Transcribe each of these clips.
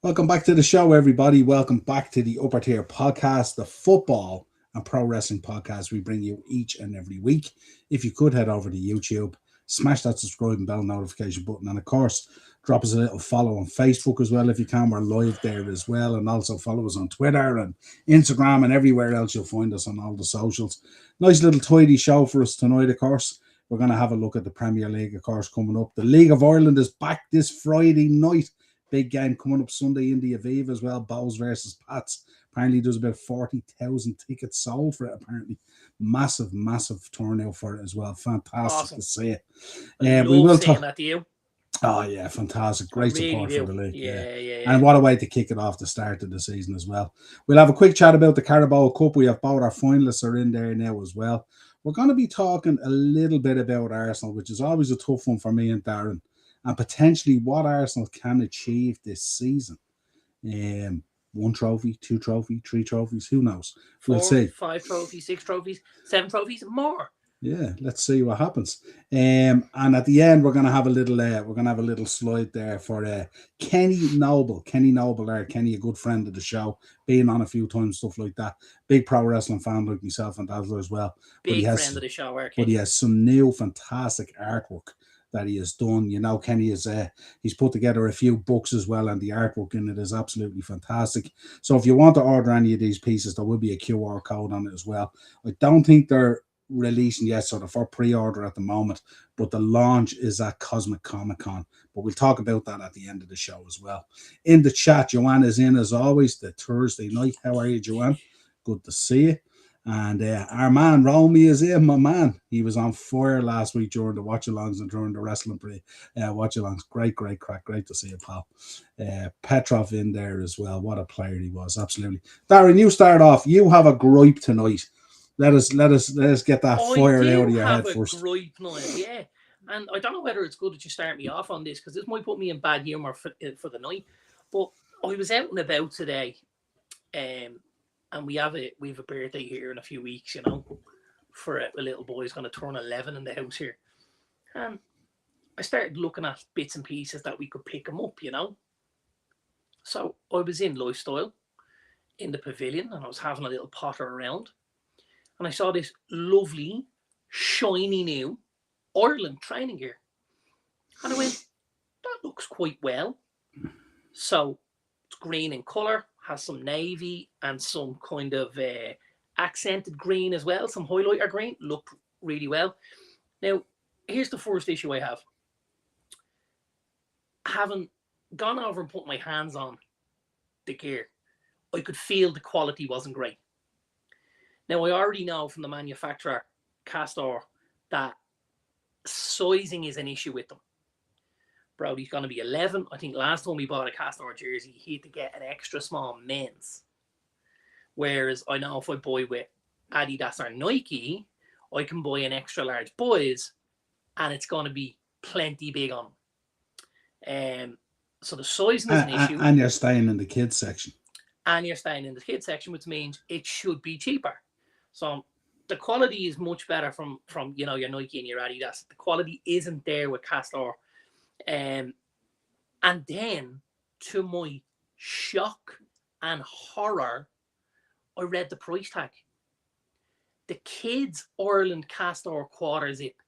Welcome back to the show, everybody. Welcome back to the Upper Tier Podcast, the football and pro wrestling podcast we bring you each and every week. If you could head over to YouTube, smash that subscribe and bell notification button, and of course, drop us a little follow on Facebook as well if you can. We're live there as well, and also follow us on Twitter and Instagram and everywhere else. You'll find us on all the socials. Nice little tidy show for us tonight, of course. We're going to have a look at the Premier League, of course, coming up. The League of Ireland is back this Friday night. Big game coming up Sunday in the Aviva as well. Bows versus Pats. Apparently, there's about 40,000 tickets sold for it. Apparently, massive turnout for it as well. Fantastic Awesome. to see it. I We love will saying talk. that to you. Oh yeah, fantastic! I Great really support for do. the league. Yeah. Yeah. And what a way to kick it off the start of the season as well. We'll have a quick chat about the Carabao Cup. We have both our finalists are in there now as well. We're going to be talking a little bit about Arsenal, which is always a tough one for me and Darren, and potentially what Arsenal can achieve this season. One trophy, two trophy, three trophies, who knows? Four, We'll see. 5 trophies, 6 trophies, 7 trophies, more. Yeah, let's see what happens. And at the end, we're gonna have a little slide there for Kenny Noble. Kenny Noble there, Kenny, a good friend of the show, been on a few times, stuff like that. Big pro wrestling fan like myself and Dazzler as well. Big friend of the show, but he has some new fantastic artwork that he has done. You know, Kenny is he's put together a few books as well, and the artwork in it is absolutely fantastic. So if you want to order any of these pieces, there will be a QR code on it as well. I don't think they're releasing yet, sort of for pre-order at the moment, but the launch is at Cosmic Comic Con. But we'll talk about that at the end of the show as well. In the chat, Joanne is in as always, the Thursday night. How are you, Joanne? Good to see you. And our man Romy is in, my man. He was on fire last week during the watch-alongs and during the wrestling watch-alongs. Great crack. Great to see you, pal. Petrov in there as well. What a player he was, absolutely. Darren, you start off. You have a gripe tonight. Let us get that fire out of your head first. Gripe night, yeah. And I don't know whether it's good that you start me off on this, because this might put me in bad humour for the night. But I was out and about today, and we have a birthday here in a few weeks, you know, for a little boy who's going to turn 11 in the house here. And I started looking at bits and pieces that we could pick him up, you know. So I was in Lifestyle, in the pavilion, and I was having a little potter around. And I saw this lovely, shiny new Ireland training gear. And I went, that looks quite well. So it's green in colour, has some navy and some kind of accented green as well, some highlighter green. Looked really well. Now, here's the first issue I have. Having gone over and put my hands on the gear, I could feel the quality wasn't great. Now, I already know from the manufacturer, Castor, that sizing is an issue with them. Brody's going to be 11. I think last time we bought a Castor jersey, he had to get an extra small men's. Whereas I know if I buy with Adidas or Nike, I can buy an extra large boys, and it's going to be plenty big on them. So the sizing is an issue. And you're staying in the kids section. Which means it should be cheaper. So the quality is much better from you know, your Nike and your Adidas. The quality isn't there with Castor. And then, to my shock and horror, I read the price tag. The kids Ireland Castor quarter zip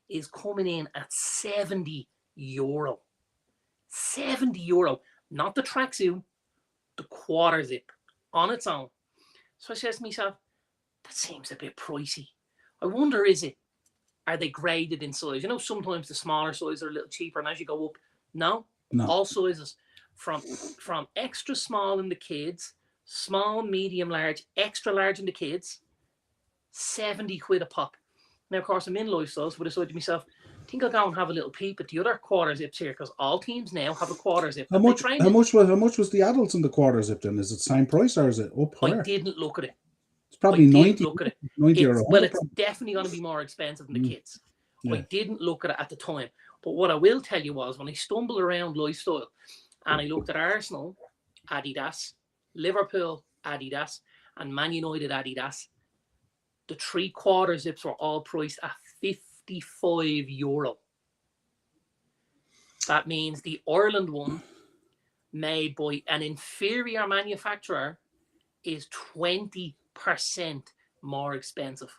is coming in at €70. €70. Not the tracksuit, the quarter zip on its own. So I says to myself, that seems a bit pricey. I wonder, are they graded in size? You know, sometimes the smaller sizes are a little cheaper, and as you go up, no. All sizes from extra small in the kids, small, medium, large, extra large in the kids, £70 a pop. Now, of course, I'm in Lifestyles, but I said to myself, I think I'll go and have a little peep at the other quarter zips here, because all teams now have a quarter zip. How much was the adults in the quarter zip then? Is it the same price or is it up higher? I didn't look at it. It's probably 90. Look at it. 90 or well, it's definitely going to be more expensive than the kids. Yeah. I didn't look at it at the time. But what I will tell you was, when I stumbled around Lifestyle and I looked at Arsenal, Adidas, Liverpool, Adidas, and Man United, Adidas, the 3/4 zips were all priced at €55. That means the Ireland one made by an inferior manufacturer is 20% more expensive.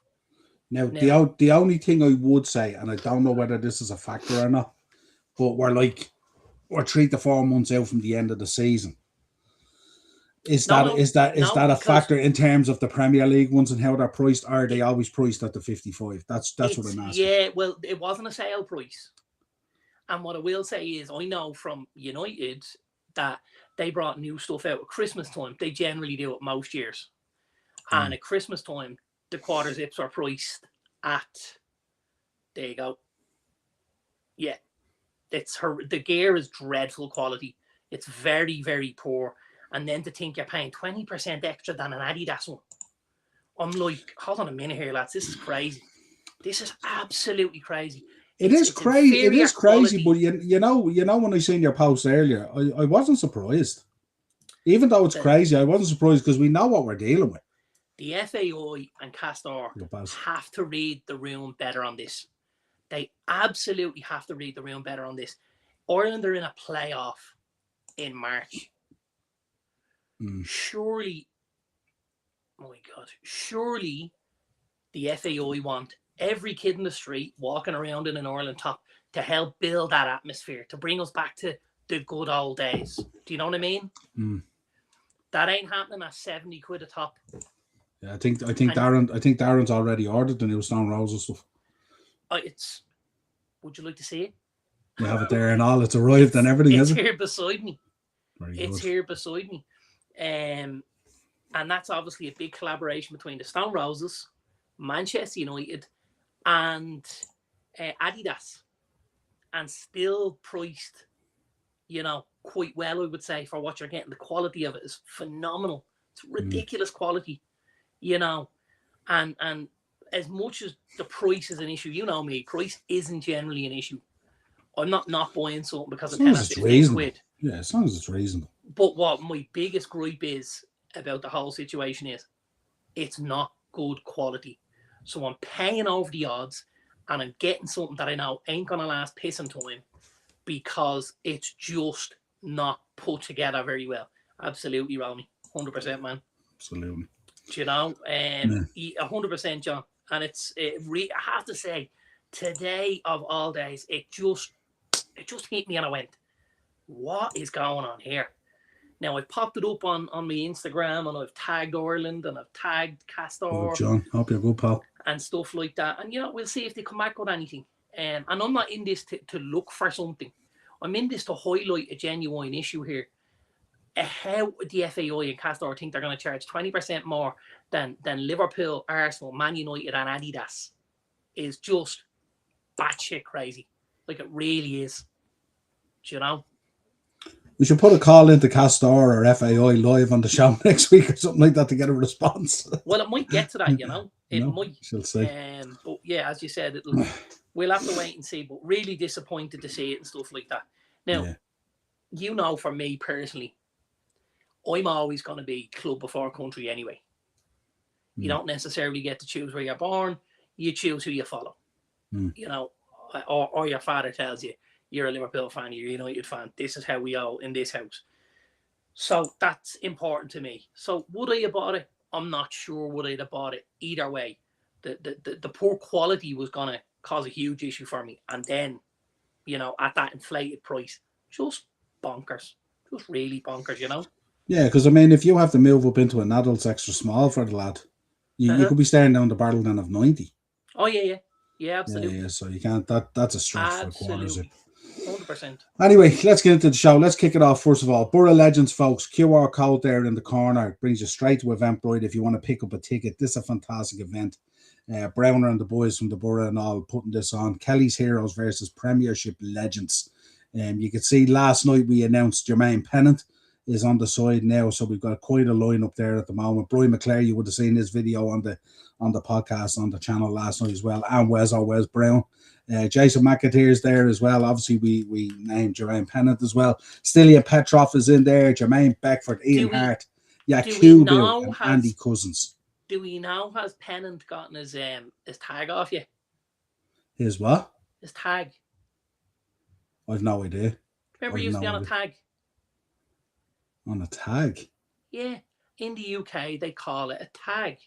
Now, the only thing I would say, and I don't know whether this is a factor or not, but we're 3 to 4 months out from the end of the season. Is that a factor in terms of the Premier League ones and how they're priced? Or are they always priced at the 55? That's what I'm asking. Yeah, well, it wasn't a sale price. And what I will say is, I know from United that they brought new stuff out at Christmas time. They generally do it most years. And at Christmas time, the quarter zips are priced at, there you go. Yeah, the gear is dreadful quality. It's very, very poor. And then to think you're paying 20% extra than an Adidas one. I'm like, hold on a minute here, lads. This is crazy. This is absolutely crazy. It is crazy, but you know when I seen your post earlier, I wasn't surprised. Even though it's crazy, I wasn't surprised because we know what we're dealing with. The FAI and Castor have to read the room better on this. They absolutely have to read the room better on this. Ireland are in a playoff in March. Surely, oh my God, surely the FAI want every kid in the street walking around in an Ireland top to help build that atmosphere, to bring us back to the good old days. Do you know what I mean? That ain't happening at 70 quid a top. Yeah, I think Darren's already ordered the new Stone Roses stuff. Would you like to see it? You have it there and all. It's arrived and everything. It's here beside me. It's here beside me. And that's obviously a big collaboration between the Stone Roses, Manchester United, and Adidas, and still priced, quite well, I would say, for what you're getting. The quality of it is phenomenal. It's ridiculous quality, and as much as the price is an issue, you know me, price isn't generally an issue. I'm not buying something because of 10 or 15 quid. Yeah, as long as it's reasonable. But what my biggest gripe is about the whole situation is it's not good quality. So I'm paying over the odds and I'm getting something that I know ain't going to last pissing time because it's just not put together very well. Absolutely, Romy. 100%, man. Absolutely. Do you know? 100%, John. And I have to say, today of all days, it just hit me and I went, what is going on here? Now, I've popped it up on my Instagram and I've tagged Ireland and I've tagged Castor. Good, John. Hope you're good, pal. And stuff like that. And, we'll see if they come back with anything. And I'm not in this to look for something. I'm in this to highlight a genuine issue here. How the FAI and Castor think they're going to charge 20% more than Liverpool, Arsenal, Man United and Adidas is just batshit crazy. Like, it really is. Do you know? We should put a call into Castor or FAI live on the show next week or something like that to get a response. Well, it might get to that, It might. She'll see. But yeah, as you said, we'll have to wait and see. But really disappointed to see it and stuff like that. Now, for me personally, I'm always going to be club before country anyway. You don't necessarily get to choose where you're born. You choose who you follow. Or your father tells you, you're a Liverpool fan, you're a United fan. This is how we all in this house. So that's important to me. So would I have bought it? I'm not sure would I have bought it. Either way, the poor quality was going to cause a huge issue for me. And then, at that inflated price, just bonkers. Just really bonkers, Yeah, because, if you have to move up into an adult's extra small for the lad, you could be staring down the barrel then of 90. Oh, yeah. Yeah, absolutely. Yeah, so you can't. That's a stretch for quarters. 100%. Anyway, let's get into the show. Let's kick it off. First of all, Borough Legends, folks. QR code there in the corner. It brings you straight to Eventbrite if you want to pick up a ticket. This is a fantastic event. Browner and the boys from the Borough and all putting this on. Kelly's Heroes versus Premiership Legends. You could see last night we announced Jermaine Pennant is on the side now, so we've got quite a line up there at the moment. Brian McClare, you would have seen this video on the podcast on the channel last night as well, and Wes Brown. Jason McAteer's there as well. Obviously, we named Jermaine Pennant as well. Stilia Petrov is in there. Jermaine Beckford, Ian Hart, Kubil, and Andy Cousins. Do we know has Pennant gotten his tag off yet? His what? His tag. I've no idea. Remember he used to be on a tag? On a tag. Yeah, in the UK they call it a tag.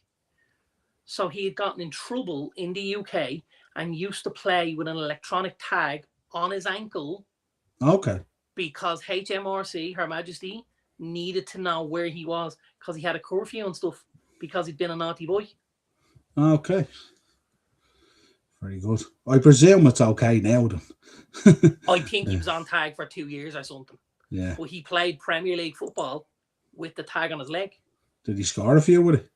So he had gotten in trouble in the UK and used to play with an electronic tag on his ankle Okay. because HMRC, Her Majesty, needed to know where he was because he had a curfew and stuff because he'd been a naughty boy. Okay. Very good. I presume it's okay now then. I think he was on tag for 2 years or something. Yeah. But he played Premier League football with the tag on his leg. Did he score a few with it?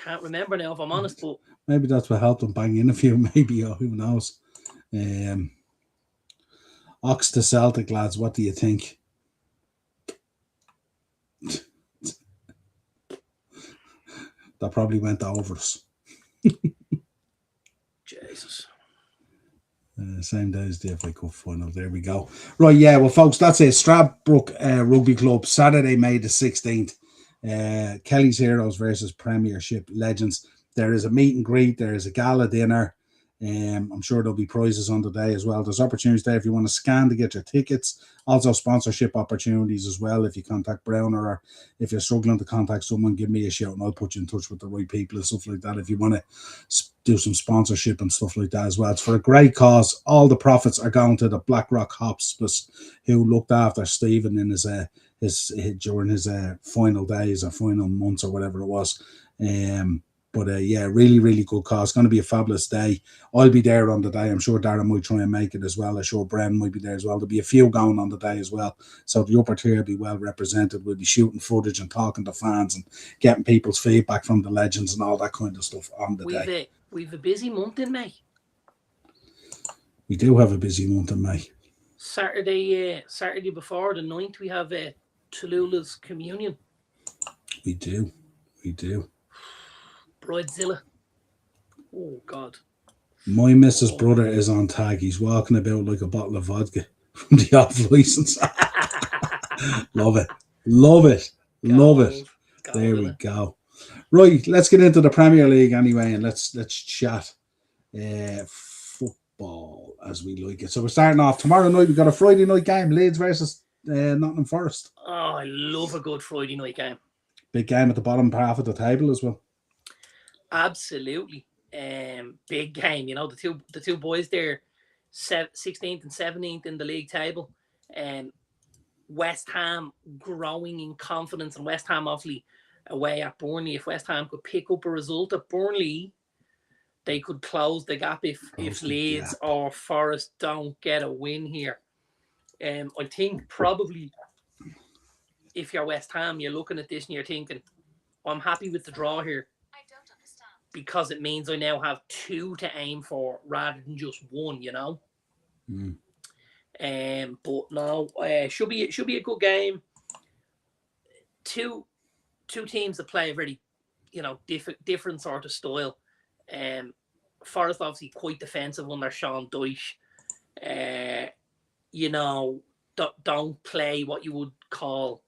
Can't remember now if I'm honest, but maybe that's what helped him bang in a few, maybe, or who knows. Ox to Celtic, lads, what do you think? That probably went over us. Jesus. Same day as the FA Cup final. There we go. Right, yeah, well, folks, that's it. Stradbrook Rugby Club, Saturday, May the 16th. Kelly's Heroes versus Premiership Legends. There is a meet and greet. There is a gala dinner. I'm sure there'll be prizes on the day as well. There's opportunities there if you want to scan to get your tickets. Also sponsorship opportunities as well. If you contact Browner or if you're struggling to contact someone, give me a shout and I'll put you in touch with the right people and stuff like that. If you want to do some sponsorship and stuff like that as well. It's for a great cause. All the profits are going to the Blackrock Hospice, who looked after Stephen in his during his final days or final months or whatever it was. But yeah, really, really good cause. It's going to be a fabulous day. I'll be there on the day. I'm sure Darren might try and make it as well. I'm sure Bren might be there as well. There'll be a few going on the day as well. So the upper tier will be well represented. We'll be shooting footage and talking to fans and getting people's feedback from the legends and all that kind of stuff on the day. We've a busy month in May. We do have a busy month in May. Saturday before the 9th, we have Tallulah's communion. We do. Bridezilla. Oh, God. My missus' brother is on tag. He's walking about like a bottle of vodka from the off license. Love it. There we go. Right, let's get into the Premier League anyway, and let's chat football as we like it. So we're starting off tomorrow night. We've got a Friday night game, Leeds versus Nottingham Forest. Oh, I love a good Friday night game. Big game at the bottom half of the table as well. Absolutely. Big game. You know, the two boys there, 16th and 17th in the league table. West Ham growing in confidence, and West Ham obviously away at Burnley. If West Ham could pick up a result at Burnley, they could close the gap if Leeds or Forest don't get a win here. I think probably if you're West Ham, you're looking at this and you're thinking, I'm happy with the draw here. Because it means I now have 2 to aim for rather than just 1, you know. But no, should be a good game. Two teams that play a very, different sort of style. Forest obviously quite defensive under Sean Dyche. Don't play what you would call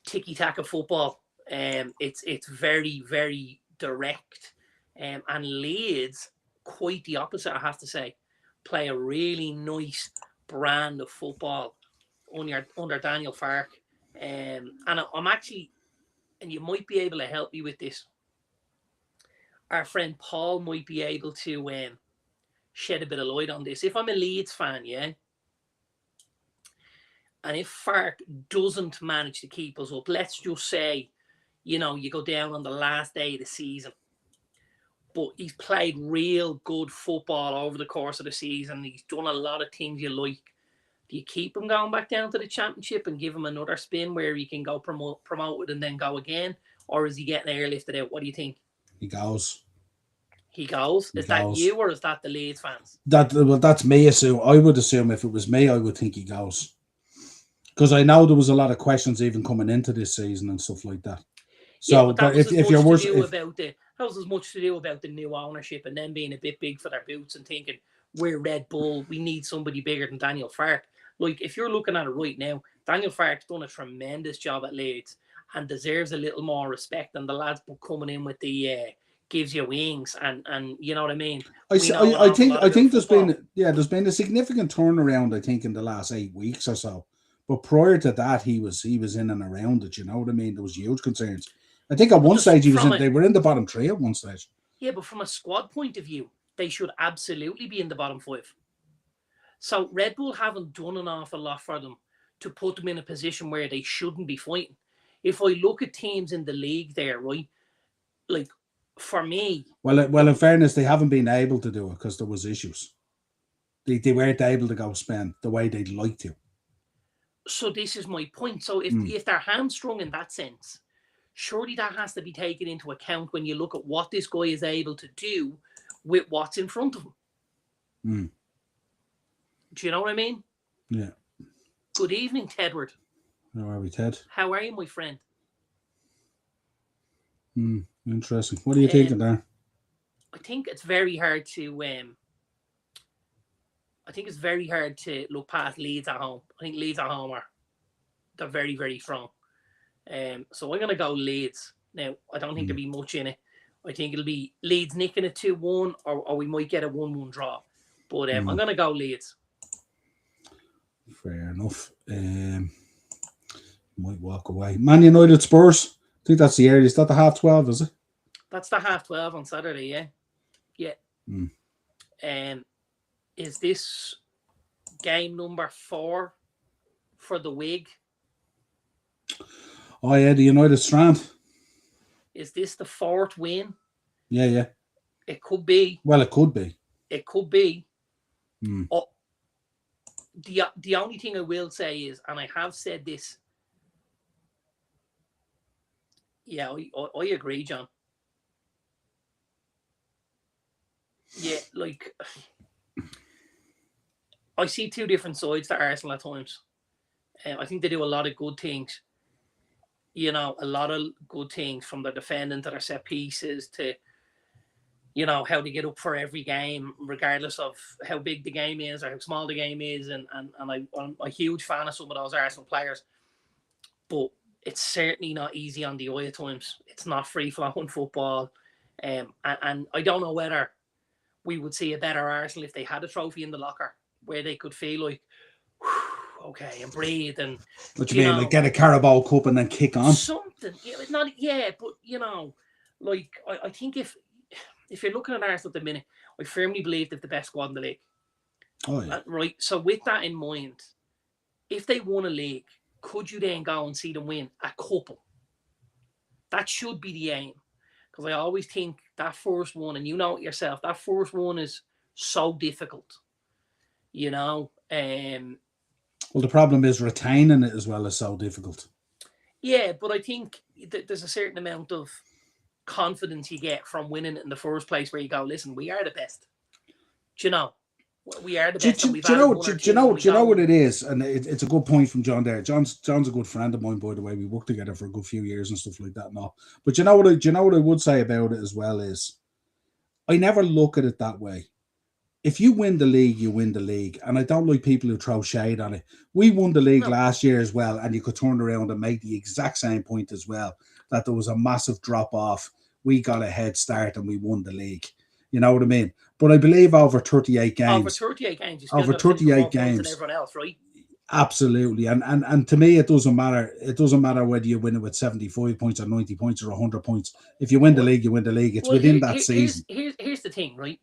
tiki-taka football. It's very, very direct, and Leeds, quite the opposite, I have to say, play a really nice brand of football under Daniel Farke, and I'm actually, and you might be able to help me with this. Our friend Paul might be able to shed a bit of light on this. If I'm a Leeds fan, yeah, and if Farke doesn't manage to keep us up, let's just say, you go down on the last day of the season, but he's played real good football over the course of the season. He's done a lot of things you like. Do you keep him going back down to the Championship and give him another spin where he can go promoted and then go again? Or is he getting airlifted out? What do you think? He goes. Is that you or is that the Leeds fans? That's me. I would assume if it was me, I would think he goes. Because I know there was a lot of questions even coming into this season and stuff like that. So, that was as much to do about the new ownership and them being a bit big for their boots and thinking, we're Red Bull, we need somebody bigger than Daniel Farke. Like, if you're looking at it right now, Daniel Farke's done a tremendous job at Leeds and deserves a little more respect than the lads coming in with the gives you wings and you know what I mean. I think there's been a significant turnaround, I think, in the last 8 weeks or so. But prior to that, he was in and around it. You know what I mean? There was huge concerns. I think at But one stage they were in the bottom three at one stage. Yeah, but from a squad point of view, they should absolutely be in the bottom five. So Red Bull haven't done an awful lot for them to put them in a position where they shouldn't be fighting. If I look at teams in the league there, right, like for me, well, in fairness, they haven't been able to do it because there was issues. They weren't able to go spend the way they'd like to. So this is my point. So if they're hamstrung in that sense, surely that has to be taken into account when you look at what this guy is able to do with what's in front of him. Mm. Do you know what I mean? Yeah. Good evening, Tedward. How are we, Ted? How are you, my friend? Interesting. What are you thinking there? I think it's very hard to look past Leeds at home. I think Leeds at home they're very, very strong. So I'm gonna go Leeds. Now I don't think there'll be much in it. I think it'll be Leeds nicking a 2-1 or we might get a 1-1 draw. But I'm gonna go Leeds. Fair enough. Might walk away. Man United Spurs. I think that's the earliest. Is that the 12:30, is it? That's the 12:30 on Saturday, yeah. Yeah. Is this game number 4 for the Wig? Oh yeah, the United Strand. Is this the 4th win? Yeah. It could be. Well, it could be. It could be. Oh, the only thing I will say is, and I have said this. Yeah, I agree, John. Yeah, like I see two different sides to Arsenal at times. I think they do a lot of good things. You know, a lot of good things from their defending to their set pieces to, you know, how they get up for every game, regardless of how big the game is or how small the game is. And I'm a huge fan of some of those Arsenal players. But it's certainly not easy on the eye at times. It's not free-flowing football. And I don't know whether we would see a better Arsenal if they had a trophy in the locker where they could feel like, okay, and breathe. And what you mean, like get a Carabao Cup and then kick on? Something. But, you know, like, I think if you're looking at Arsenal at the minute, I firmly believe they're the best squad in the league. Oh, yeah. Right. So with that in mind, if they won a league, could you then go and see them win a couple? That should be the aim. Because I always think that first one, and you know it yourself, that first one is so difficult. You know? Well, the problem is retaining it as well is so difficult. Yeah, but I think there's a certain amount of confidence you get from winning it in the first place where you go, listen, we are the best. Do you know? We are the best. Do you know what it is? And it's a good point from John there. John's a good friend of mine, by the way. We worked together for a good few years and stuff like that and all. But do you know what I would say about it as well is I never look at it that way. If you win the league, you win the league. And I don't like people who throw shade on it. We won the league last year as well, and you could turn around and make the exact same point as well, that there was a massive drop-off. We got a head start and we won the league. You know what I mean? But I believe over 38 games. Over 38 games. You over 38 games. Than everyone else, right? Absolutely. And to me, it doesn't matter. It doesn't matter whether you win it with 75 points or 90 points or 100 points. If you win the league, you win the league. It's within that season. Here's the thing, right?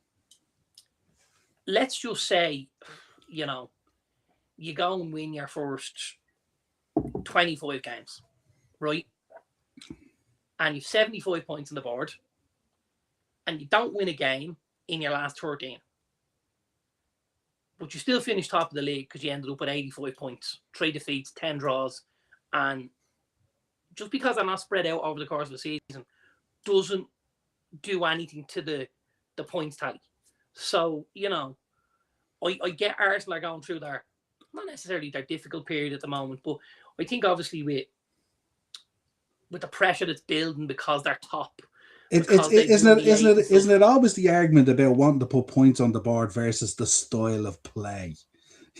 Let's just say, you know, you go and win your first 25 games, right? And you've 75 points on the board, and you don't win a game in your last 13. But you still finish top of the league because you ended up with 85 points, 3 defeats, 10 draws. And just because they're not spread out over the course of the season doesn't do anything to the points tally. So, you know, I get Arsenal are going through not necessarily their difficult period at the moment, but I think obviously with the pressure that's building because they're top. Isn't it always the argument about wanting to put points on the board versus the style of play?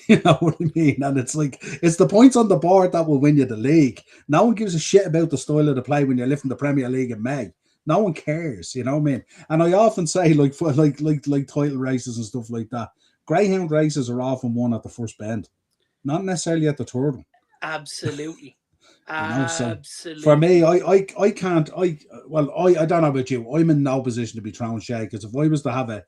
You know what I mean? And it's like, it's the points on the board that will win you the league. No one gives a shit about the style of the play when you're lifting the Premier League in May. No one cares, you know what I mean? And I often say, like title races and stuff like that, greyhound races are often won at the first bend, not necessarily at the third one. Absolutely. So for Absolutely. me, I can't, I don't know about you. I'm in no position to be throwing shade, because if I was to have a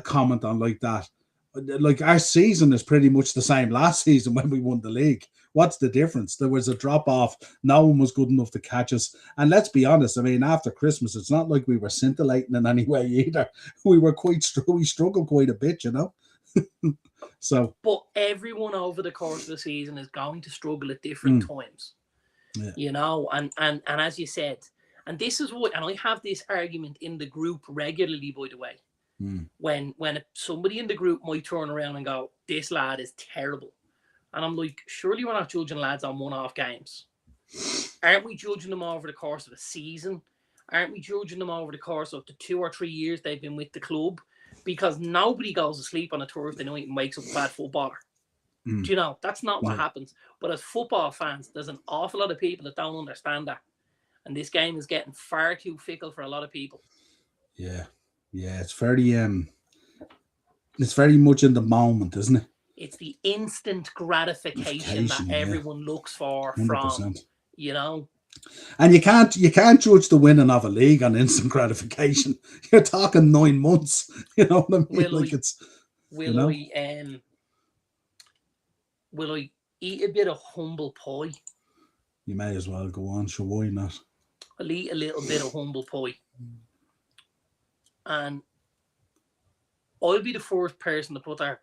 comment on like that, like our season is pretty much the same last season when we won the league. What's the difference? There was a drop off. No one was good enough to catch us. And let's be honest, I mean, after Christmas, it's not like we were scintillating in any way either. We were we struggled quite a bit, So, But everyone over the course of the season is going to struggle at different times. yeah. And as you said, and this is what, and I have this argument in the group regularly, by the way, when somebody in the group might turn around and go, this lad is terrible, and I'm like, surely we're not judging lads on one-off games. Aren't we judging them over the course of a season? Aren't we judging them over the course of the 2 or 3 years they've been with the club? Because nobody goes to sleep on a Thursday night and wakes up a bad footballer. Do you know? That's not what happens. But as football fans, there's an awful lot of people that don't understand that. And this game is getting far too fickle for a lot of people. Yeah. It's very much in the moment, isn't it? It's the instant gratification that everyone looks for 100%. from. And you can't judge the winning of a league on instant gratification. You're talking 9 months. You know what I mean? Will I eat a bit of humble pie? You may as well go on. Sure, why not? I'll eat a little bit of humble pie. And I'll be the first person to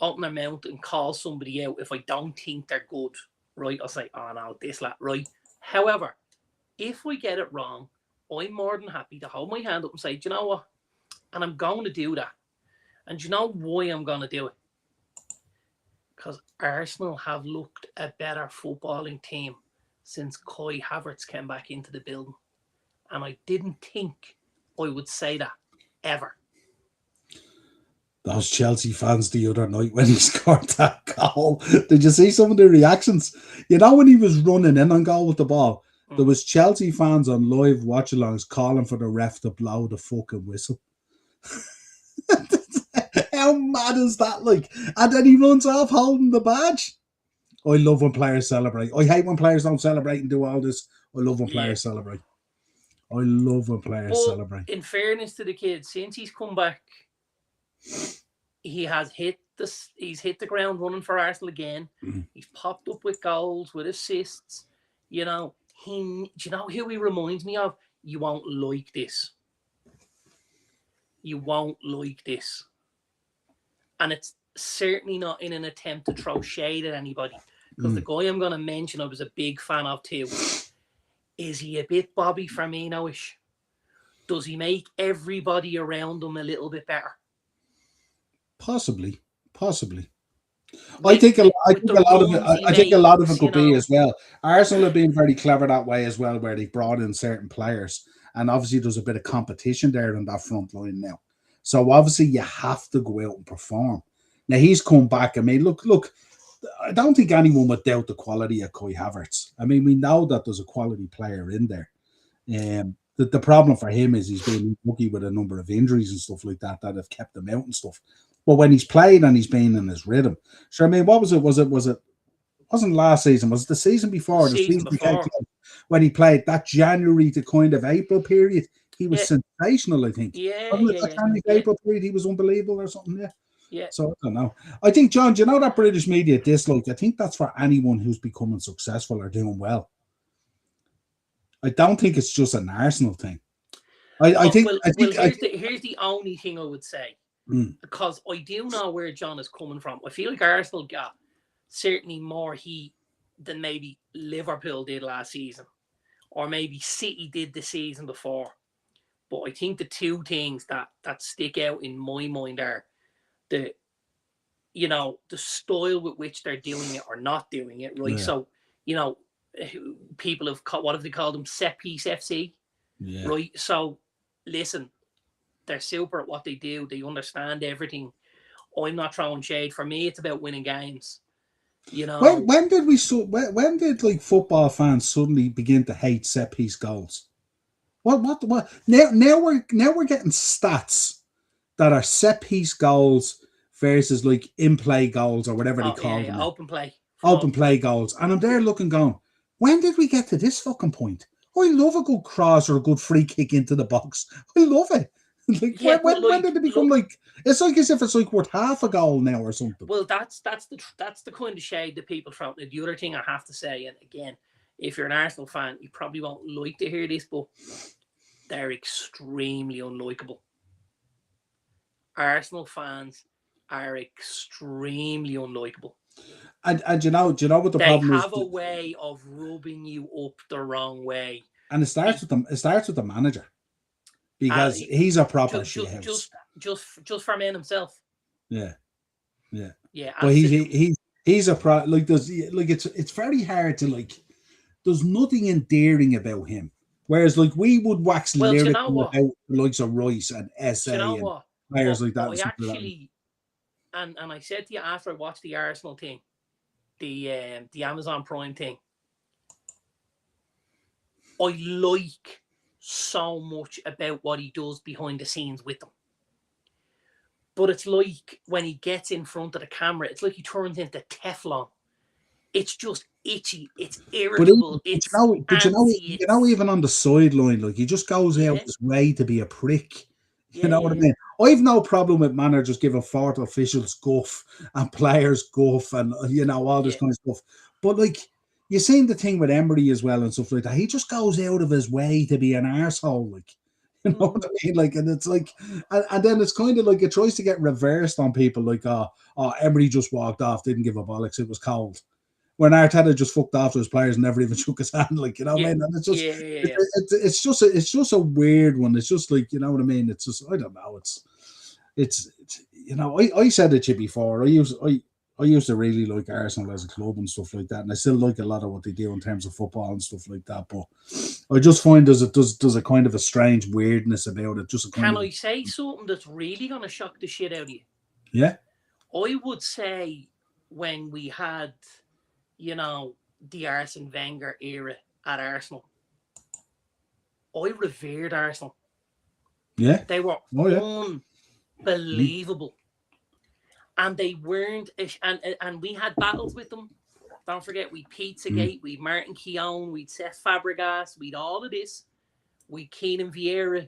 open their mouth and call somebody out if I don't think they're good. Right? I'll say, oh no, this lad, right? However, if I get it wrong, I'm more than happy to hold my hand up and say, do you know what? And I'm going to do that. And do you know why I'm going to do it? Because Arsenal have looked a better footballing team since Kai Havertz came back into the building. And I didn't think I would say that, ever. Those Chelsea fans the other night when he scored that goal. Did you see some of the reactions? You know, when he was running in on goal with the ball, there was Chelsea fans on live watch-alongs calling for the ref to blow the fucking whistle. How mad is that? Like, and then he runs off holding the badge. I love when players celebrate. I hate when players don't celebrate and do all this. I love when players celebrate. I love when players celebrate. In fairness to the kid, since he's come back, he's hit the ground running for Arsenal again. He's popped up with goals, with assists. You know, do you know who he reminds me of? You won't like this. You won't like this. And it's certainly not in an attempt to throw shade at anybody. Because the guy I'm going to mention I was a big fan of too. Is he a bit Bobby Firmino-ish? Does he make everybody around him a little bit better? Possibly. I think a lot of it could be as well. Arsenal have been very clever that way as well, where they've brought in certain players, and obviously there's a bit of competition there in that front line now. So obviously you have to go out and perform. Now he's come back. I mean, look. I don't think anyone would doubt the quality of Kai Havertz. I mean, we know that there's a quality player in there. The problem for him is he's been lucky with a number of injuries and stuff like that have kept him out and stuff. But when he's played and he's been in his rhythm, sure. I mean, what was it? Was it? Wasn't last season? Was it the season before? The season before. When he played that January to kind of April period, he was sensational. I think. April period, he was unbelievable or something. Yeah. Yeah. So I don't know. I think, John, do you know that British media dislike? I think that's for anyone who's becoming successful or doing well. I don't think it's just an Arsenal thing. Here's the only thing I would say, because I do know where John is coming from. I feel like Arsenal got certainly more heat than maybe Liverpool did last season, or maybe City did the season before. But I think the two things that stick out in my mind are the style with which they're doing it or not doing it, right? Yeah. So, people what have they called them? Set piece FC, right? So, listen, they're super at what they do. They understand everything. I'm not throwing shade. For me, it's about winning games. When did like football fans suddenly begin to hate set piece goals? What? Now we're getting stats that are set piece goals versus like in play goals or whatever they call them. Open play. open play goals. And I'm there looking, going, when did we get to this fucking point? I love a good cross or a good free kick into the box. I love it. Like, Yeah, when did it become like, it's like as if it's like worth half a goal now or something. Well, that's the kind of shade that people throw. The other thing I have to say, and again, if you're an Arsenal fan, you probably won't like to hear this, but they're extremely unlikable. Arsenal fans are extremely unlikable. And do you know what the They problem is? have a way of rubbing you up the wrong way. And it starts with them. It starts with the manager, because he's a proper shithouse. Just for man himself. Yeah. But he's a pro. Like it's very hard to like. There's nothing endearing about him. Whereas like we would wax lyrical about the likes of Royce and SA and players like that. And I said to you after I watched the Arsenal thing, the Amazon Prime thing, I like so much about what he does behind the scenes with them. But it's like when he gets in front of the camera, it's like he turns into Teflon. It's just itchy. It's irritable. But even on the sideline, like he just goes out his way to be a prick. You know what I mean? I've no problem with managers giving fourth officials guff and players guff and all this kind of stuff. But like you seen the thing with Emery as well and stuff like that. He just goes out of his way to be an arsehole, like. You know what I mean? Like, and it's like, and then it's kind of like it tries to get reversed on people, like, Emery just walked off, didn't give a bollocks, it was cold. When Arteta just fucked off to his players and never even shook his hand, like, you know what I mean? And it's just, it's just a weird one. It's just like, you know what I mean? It's just, I don't know. It's I said it to you before. I used to really like Arsenal as a club and stuff like that, and I still like a lot of what they do in terms of football and stuff like that. But I just find there's a kind of a strange weirdness about it. Can I say something that's really gonna shock the shit out of you? Yeah, I would say when we had, the Arsene Wenger era at Arsenal, I revered Arsenal. Yeah, they were unbelievable. And they weren't, and we had battles with them. Don't forget, we Pizzagate, we Martin Keown, we Cesc Fabregas, we'd all of this. We Keenan Vieira.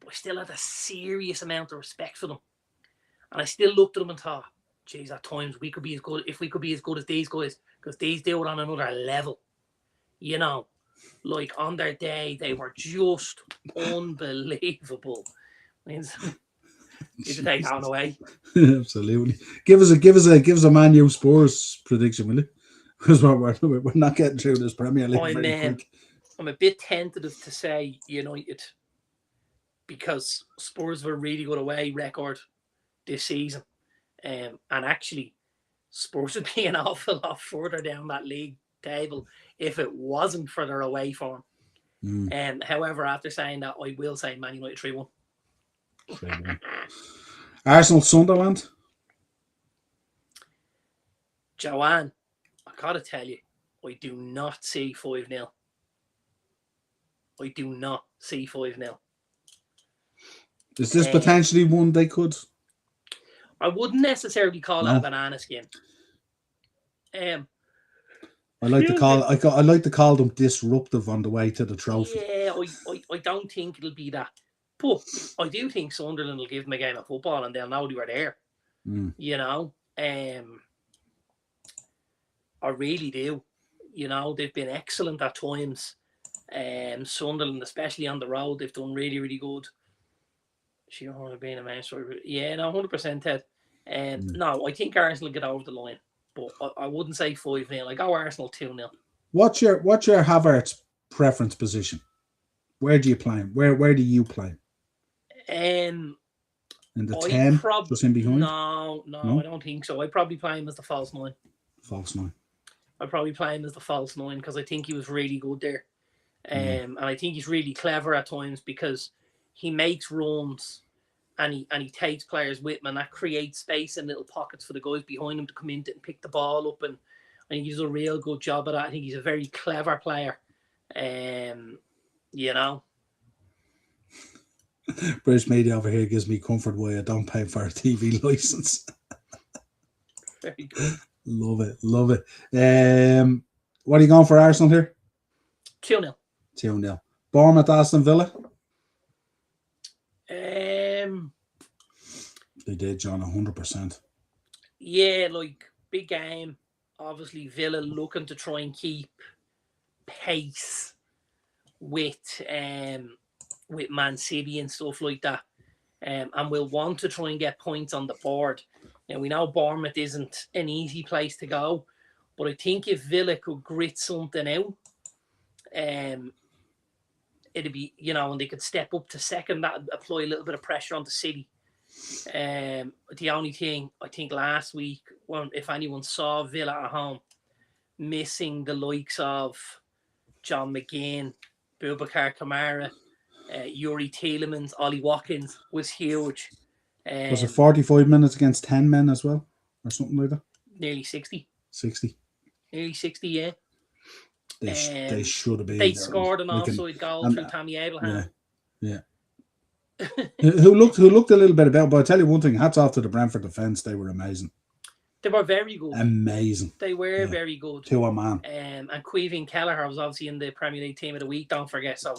But I still had a serious amount of respect for them. And I still looked at them and thought, geez, at times we could be as good, if we could be as good as these guys, because these do it on another level. Like on their day, they were just unbelievable. You can take that away. Absolutely. Give us a Man U Spurs prediction, will you? Because we're not getting through this Premier League. I'm a bit tentative to say United, because Spurs have a really good away record this season, and actually Spurs would be an awful lot further down that league table if it wasn't for their away form. However, after saying that, I will say Man United 3-1. Arsenal Sunderland. Joanne, I gotta tell you, I do not see 5-0. I do not see 5-0. Is this potentially one they could? I wouldn't necessarily call it a banana skin. I like to call them disruptive on the way to the trophy. Yeah, I don't think it'll be that. But I do think Sunderland will give them a game of football and they'll know they were there. I really do. They've been excellent at times. Sunderland, especially on the road, they've done really, really good. She don't want to be in a man story. Yeah, no, 100% Ted. No, I think Arsenal will get over the line. But I wouldn't say 5-0. I go Arsenal 2-0. What's your Havertz preference position? Where do you play him? Where do you play him? In the 10? Just in behind? No, I don't think so. I'd probably play him as the false 9. False 9. I'd probably play him as the false 9 because I think he was really good there. And I think he's really clever at times because he makes runs and he takes players with him, and that creates space and little pockets for the guys behind him to come in and pick the ball up. And I think he does a real good job of that. I think he's a very clever player. British media over here gives me comfort why I don't pay for a TV license. Very good. Love it. Love it. What are you going for Arsenal here? 2-0. 2-0. Bournemouth, Aston Villa? They did, John, 100%. Yeah, like, big game. Obviously, Villa looking to try and keep pace with Man City and stuff like that. And we'll want to try and get points on the board. Now, we know Bournemouth isn't an easy place to go, but I think if Villa could grit something out, it'd be, and they could step up to second, that would apply a little bit of pressure on the City. The only thing, I think last week, if anyone saw Villa at home, missing the likes of John McGinn, Boubacar Kamara, Yuri Tielemans, Ollie Watkins was huge. Was it 45 minutes against 10 men as well? Or something like that? Nearly 60. 60. Nearly 60, yeah. They should have been. They scored an offside goal through Tammy Abraham. Yeah. who looked a little bit about, but I'll tell you one thing, hats off to the Brentford defence. They were amazing. They were very good. Amazing. They were very good. To a man. And Queeveen Kelleher was obviously in the Premier League team of the week, don't forget. So,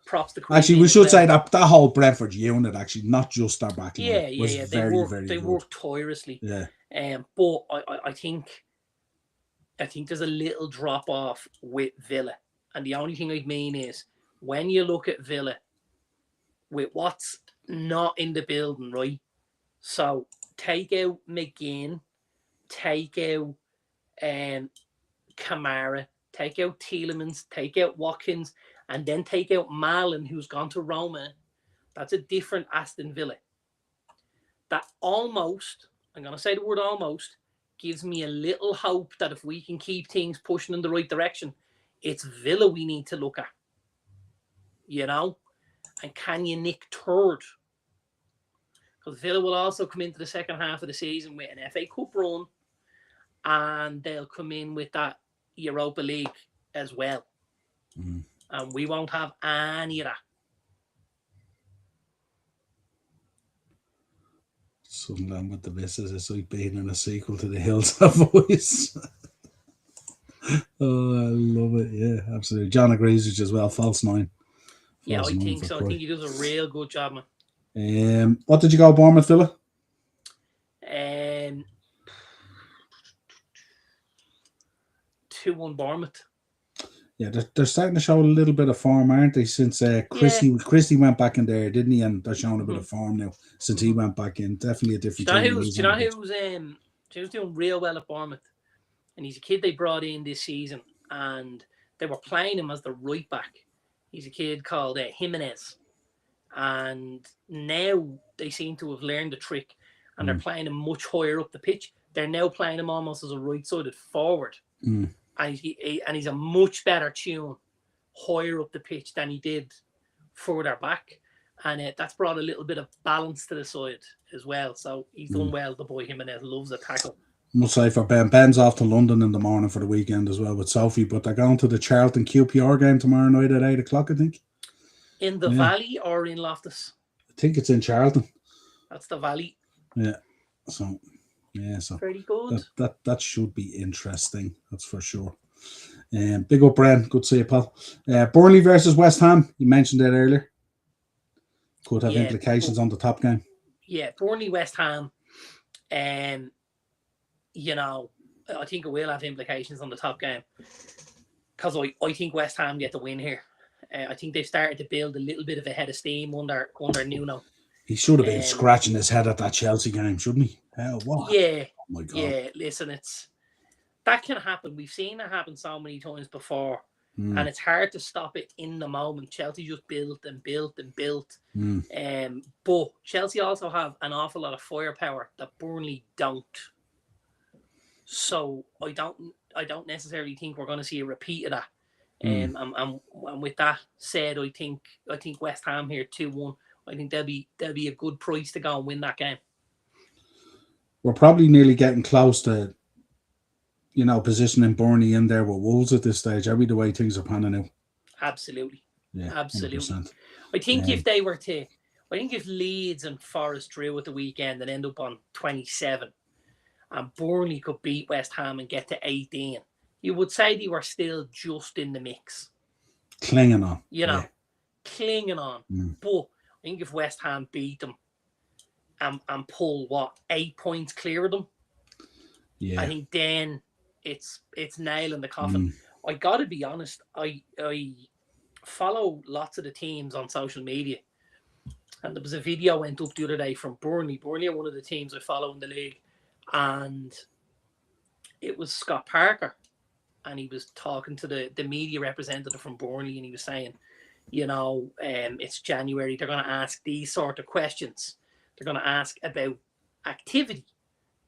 props to Queeveen. Actually, we should say that whole Brentford unit, actually, not just our back line, was very good. They worked tirelessly. Yeah. But I think there's a little drop off with Villa. And the only thing I mean is, when you look at Villa, with what's not in the building, right? So, take out McGinn, take out Kamara, take out Tielemans, take out Watkins, and then take out Marlon, who's gone to Roma. That's a different Aston Villa. That almost, I'm going to say the word almost, gives me a little hope that if we can keep things pushing in the right direction, it's Villa we need to look at. And can you nick third? Because Villa will also come into the second half of the season with an FA Cup run, and they'll come in with that Europa League as well. And we won't have any of that. Sunderland with the misses, it's like being in a sequel to The Hills Have Voice. Oh, I love it. Yeah, absolutely. John agrees with you as well. False 9. Yeah, I think so. I think he does a real good job, man. What did you go, Bournemouth, Villa? 2-1 Bournemouth. Yeah, they're starting to show a little bit of form, aren't they? Since Christie went back in there, didn't he? And they're showing a bit of form now since he went back in. Definitely a different team. Who's doing real well at Bournemouth? And he's a kid they brought in this season, and they were playing him as the right back. He's a kid called Jimenez. And now they seem to have learned the trick, and they're playing him much higher up the pitch. They're now playing him almost as a right-sided forward. And he's a much better tune higher up the pitch than he did further back. And that's brought a little bit of balance to the side as well. So he's done well, the boy Jimenez. Loves a tackle. I must say, for Ben's off to London in the morning for the weekend as well with Sophie, but they're going to the Charlton QPR game tomorrow night at 8 o'clock, I think. In the Valley or in Loftus? I think it's in Charlton. That's the Valley. Yeah. So very good. That should be interesting. That's for sure. Big up, Bren. Good to see you, pal. Burnley versus West Ham. You mentioned that earlier. Could have implications on the top game. Yeah, Burnley, West Ham. I think it will have implications on the top game. Because I think West Ham get the win here. I think they've started to build a little bit of a head of steam under Nuno. He should have been scratching his head at that Chelsea game, shouldn't he? Hell, what? Yeah. Oh my God. Yeah, listen, that can happen. We've seen it happen so many times before, and it's hard to stop it in the moment. Chelsea just built and built and built. But Chelsea also have an awful lot of firepower that Burnley don't. So I don't necessarily think we're going to see a repeat of that. And with that said, I think West Ham here 2-1. I think they'll be a good price to go and win that game. We're probably nearly getting close to, positioning Burnley in there with Wolves at this stage. Are we the way things are panning out? Absolutely. Yeah, absolutely. 100%. I think if Leeds and Forest drew at the weekend and end up on 27, and Burnley could beat West Ham and get to 18, you would say they were still just in the mix. Clinging on. You know, clinging on. But I think if West Ham beat them and pull 8 points clear of them, I think then it's nail in the coffin. I gotta be honest, I follow lots of the teams on social media, and there was a video went up the other day from Burnley. Burnley are one of the teams I follow in the league, and it was Scott Parker, and he was talking to the media representative from Burnley, and he was saying, it's January, they're going to ask these sort of questions. They're going to ask about activity.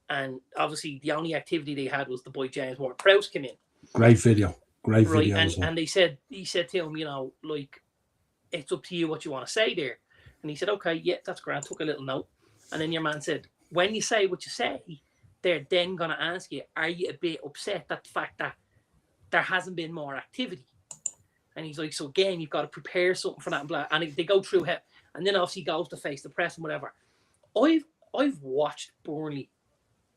And obviously, the only activity they had was the boy James Ward-Prowse came in. Great video. Video. And he said to him, it's up to you what you want to say there. And he said, okay, yeah, that's great. Took a little note. And then your man said, when you say what you say, they're then going to ask you, are you a bit upset at the fact that there hasn't been more activity? And he's like, so again, you've got to prepare something for that and blah. And they go through it. And then obviously goes to face the press and whatever. I've watched Burnley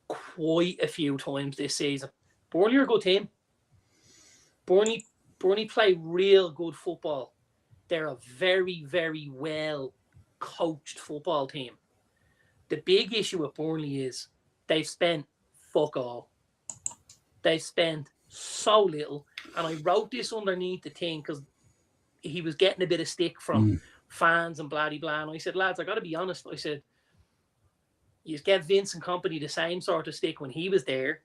quite a few times this season. Burnley are a good team. Burnley play real good football. They're a very, very well coached football team. The big issue with Burnley is they've spent fuck all. They've spent so little. And I wrote this underneath the thing because he was getting a bit of stick from fans and blah, blah. And I said, lads, I got to be honest. I said, you get Vince and company the same sort of stick when he was there.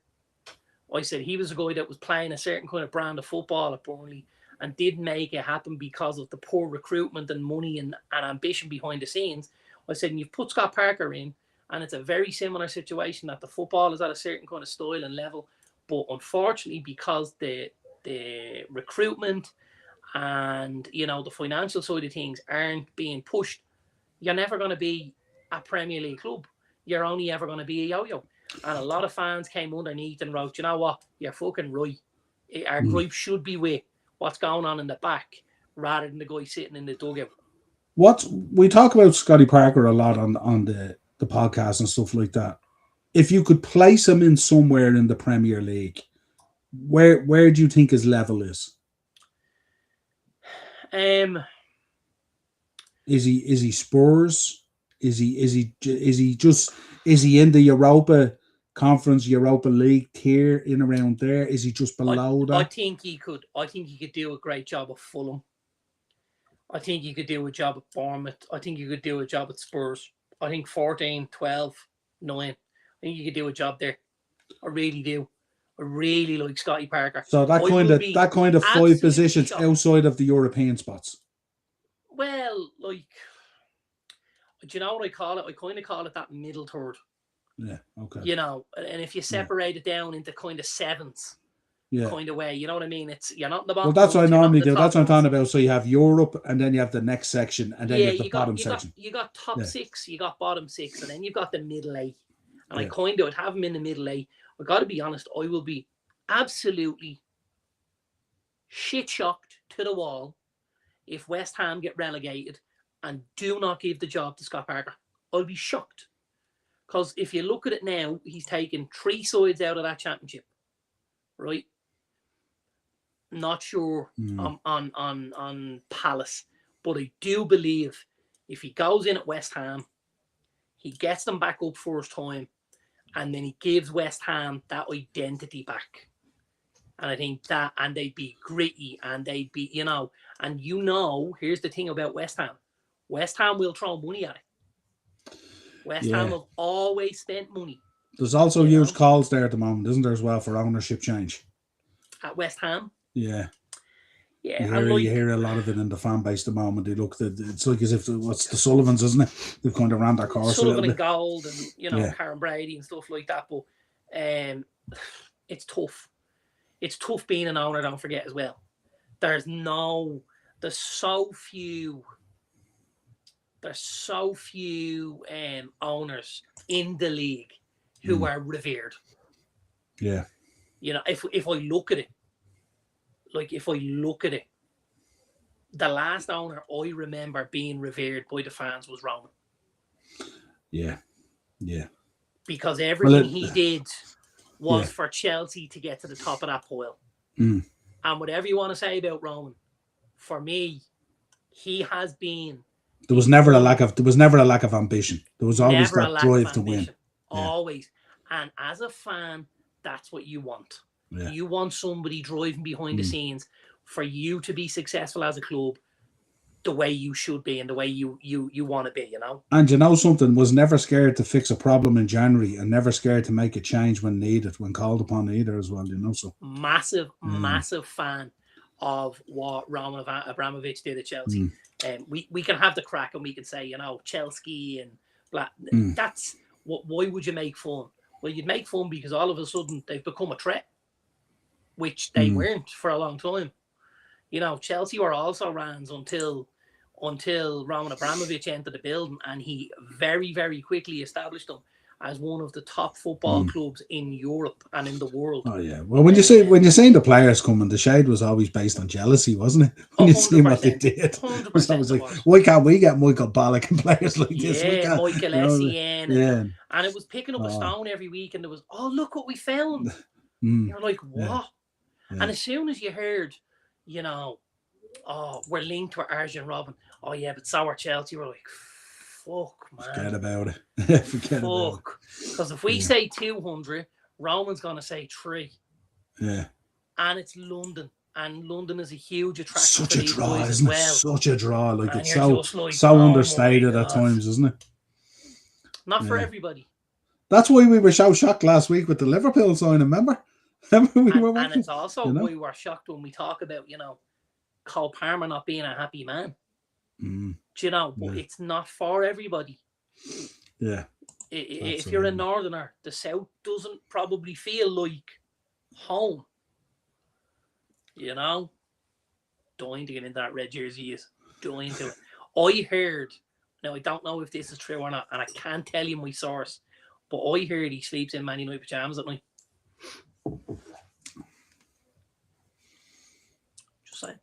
I said he was a guy that was playing a certain kind of brand of football at Burnley and didn't make it happen because of the poor recruitment and money and ambition behind the scenes. I said, and you've put Scott Parker in, and it's a very similar situation that the football is at a certain kind of style and level. But unfortunately, because the recruitment and, the financial side of things aren't being pushed, you're never going to be a Premier League club. You're only ever going to be a yo-yo. And a lot of fans came underneath and wrote, you know what, you're fucking right. Our gripe should be with what's going on in the back rather than the guy sitting in the dugout. We talk about Scotty Parker a lot on the podcast and stuff like that. If you could place him in somewhere in the Premier League, where do you think his level is? Is he Spurs? Is he in the Europa Conference, Europa League tier in around there? Is he just below that? I think he could do a great job at Fulham. I think he could do a job at Bournemouth. I think he could do a job at Spurs. I think 14, 12, 9. I think he could do a job there. I really do. I really like Scotty Parker. So that kind of 5 positions outside of the European spots. Well, do you know what I call it? I kind of call it that middle third. Yeah, okay. And if you separate it down into kind of sevens, kind of way, you know what I mean? You're not in the bottom. Well, that's what I normally do. That's what I'm talking about. So you have Europe, and then you have the next section, and then you have the bottom section. You got top 6, you got bottom 6, and then you've got the middle 8. And I kind of would have him in the middle 8. I got to be honest, I will be absolutely shit shocked to the wall if West Ham get relegated and do not give the job to Scott Parker. I'll be shocked. Because if you look at it now, he's taken 3 sides out of that championship. Right? Not sure on Palace. But I do believe if he goes in at West Ham, he gets them back up first time, and then he gives West Ham that identity back. And I think that, and they'd be gritty, and they'd be, and here's the thing about West Ham. West Ham will throw money at it. West Ham have always spent money. There's also huge calls there at the moment, isn't there, as well, for ownership change? At West Ham? Yeah. Yeah. You hear a lot of it in the fan base at the moment. It's like as if it's the Sullivans, isn't it? They've kind of ran their course Sullivan a little and bit. Gold and, Karen Brady and stuff like that. But it's tough. It's tough being an owner, don't forget, as well. There's so few owners in the league who are revered. Yeah. If I look at it, the last owner I remember being revered by the fans was Roman. Yeah. Yeah. because Well, everything he did was yeah. for Chelsea to get to the top of that pile. Mm. And whatever you want to say about Roman, for me, he has been There was never a lack of ambition. There was always never a that lack of drive to win. ambition. Yeah. Always. And as a fan, that's what you want. Yeah. You want somebody driving behind the scenes for you to be successful as a club the way you should be and the way you want to be, you know? And you know something, was never scared to fix a problem in January and never scared to make a change when needed, when called upon either as well, you know. So massive fan of what Roman Abramovich did at Chelsea. We can have the crack and we can say, you know, Chelsea and blah. That's what. Why would you make fun? Well, you'd make fun because all of a sudden they've become a threat, which they weren't for a long time. You know, Chelsea were also Rans until Roman Abramovich entered the building, and he very, very quickly established them as one of the top football clubs in Europe and in the world. Oh yeah. Well, when you seen the players coming, the shade was always based on jealousy, wasn't it? When you see what they did, 100%. It was always like, why can't we get Michael Ballack and players like this? Yeah, Michael Essien. Yeah. And it was picking up a stone every week, and there was, oh, look what we found. You're like, what? Yeah. And as soon as you heard, you know, oh, we're linked to Arjen Robben. Oh yeah, but so are Chelsea. We're like, fuck, man. Forget about it. Forget about it. Because if we say 200, Roman's going to say 3. Yeah. And it's London. And London is a huge attraction Such for a these draw, boys isn't as it? well. Such a draw. Like, and it's so like, understated at times, isn't it? Not for everybody. That's why we were so shocked last week with the Liverpool signing, remember? And it's also why we were shocked when we talk about, you know, Cole Palmer not being a happy man. Do you know? But it's not for everybody. Yeah. If you're a northerner, the south doesn't probably feel like home. You know? Dying to get into that red jersey is dying to it. I heard, now I don't know if this is true or not, and I can't tell you my source, but I heard he sleeps in Man United pajamas at night. Just saying.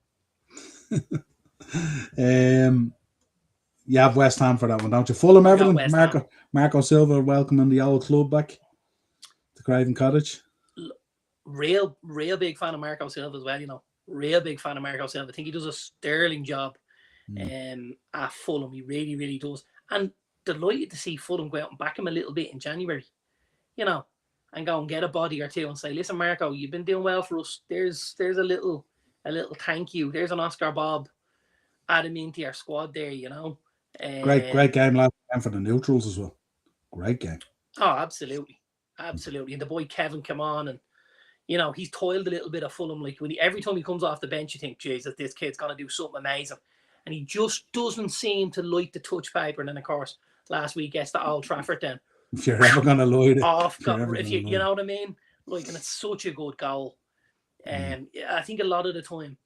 You have West Ham for that one, don't you? Fulham, Everton, Marco Silva welcoming the old club back to Craven Cottage. Real big fan of Marco Silva as well, you know. Real big fan of Marco Silva. I think he does a sterling job at Fulham. He really, really does. And delighted to see Fulham go out and back him a little bit in January, you know, and go and get a body or two and say, listen, Marco, you've been doing well for us. There's a little thank you. There's an Oscar Bob. Add him into your squad there, you know. Great game last time for the neutrals as well. Great game. Oh, absolutely. And the boy Kevin come on, and you know, he's toiled a little bit of Fulham. Like every time he comes off the bench, you think, Jesus, this kid's gonna do something amazing. And he just doesn't seem to light the touch paper. And then of course last week gets to Old Trafford then. If you're ever gonna light it. You know what I mean? Like, and it's such a good goal. And I think a lot of the time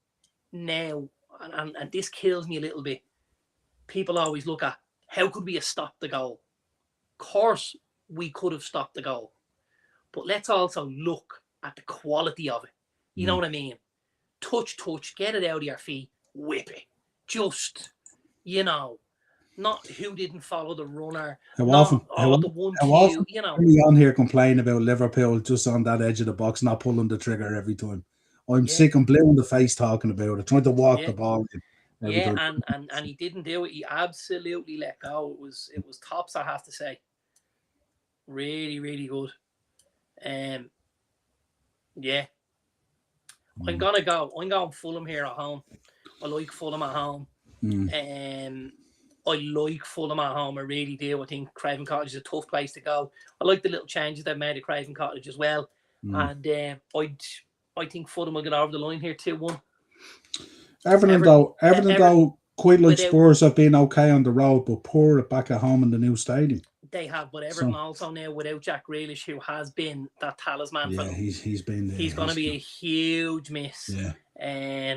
now, and this kills me a little bit, people always look at how could we have stopped the goal. Of course we could have stopped the goal, but let's also look at the quality of it. You know what I mean? Touch, get it out of your feet, whip it. Just, you know, not who didn't follow the runner. How often you know, we on here complain about Liverpool just on that edge of the box, not pulling the trigger every time. I'm sick and blue in the face talking about it, trying to walk the ball in. And he didn't do it. He absolutely let go. It was tops, I have to say. Really, really good. Yeah. I'm going Fulham here at home. I like Fulham at home. I like Fulham at home. I really do. I think Craven Cottage is a tough place to go. I like the little changes they've made at Craven Cottage as well. And I think Fulham will get over the line here 2-1. Everton though, quite like Spurs have been okay on the road, but poor back at home in the new stadium. They have, but Everton also now without Jack Grealish, who has been that talisman for them. He's been there. He's going to be a huge miss. Yeah.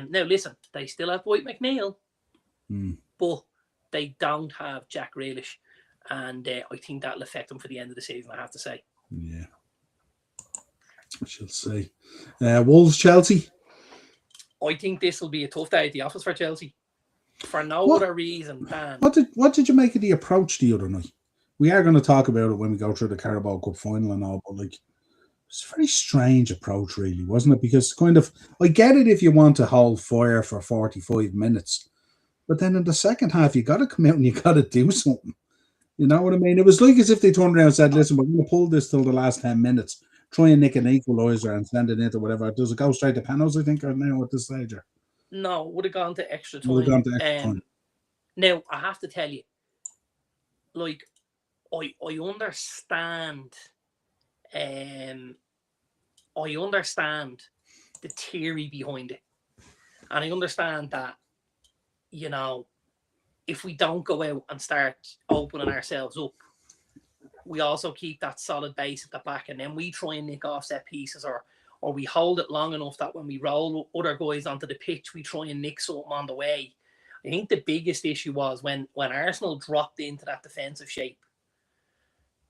Now listen, they still have Dwight McNeil, but they don't have Jack Grealish, and I think that'll affect them for the end of the season, I have to say. Yeah. I shall see. Wolves, Chelsea. I think this will be a tough day at the office for Chelsea, for no other reason than... What did you make of the approach the other night? we are going to talk about it when we go through the Carabao Cup final and all, but like, it's a very strange approach, really, wasn't it? Because kind of, I get it if you want to hold fire for 45 minutes, but then in the second half, you got to come out and you got to do something. You know what I mean? It was like as if they turned around and said, listen, we're going to pull this till the last 10 minutes, try and nick an equaliser and send it into whatever. Does it go straight to penalties, I think, or now at this stage? Or? No, would have gone to extra Would have time. gone to extra time. Now, I have to tell you, like, I understand, I understand the theory behind it. And I understand that, you know, if we don't go out and start opening ourselves up, we also keep that solid base at the back, and then we try and nick off set pieces, or we hold it long enough that when we roll other guys onto the pitch, we try and nick something on the way. I think the biggest issue was when Arsenal dropped into that defensive shape,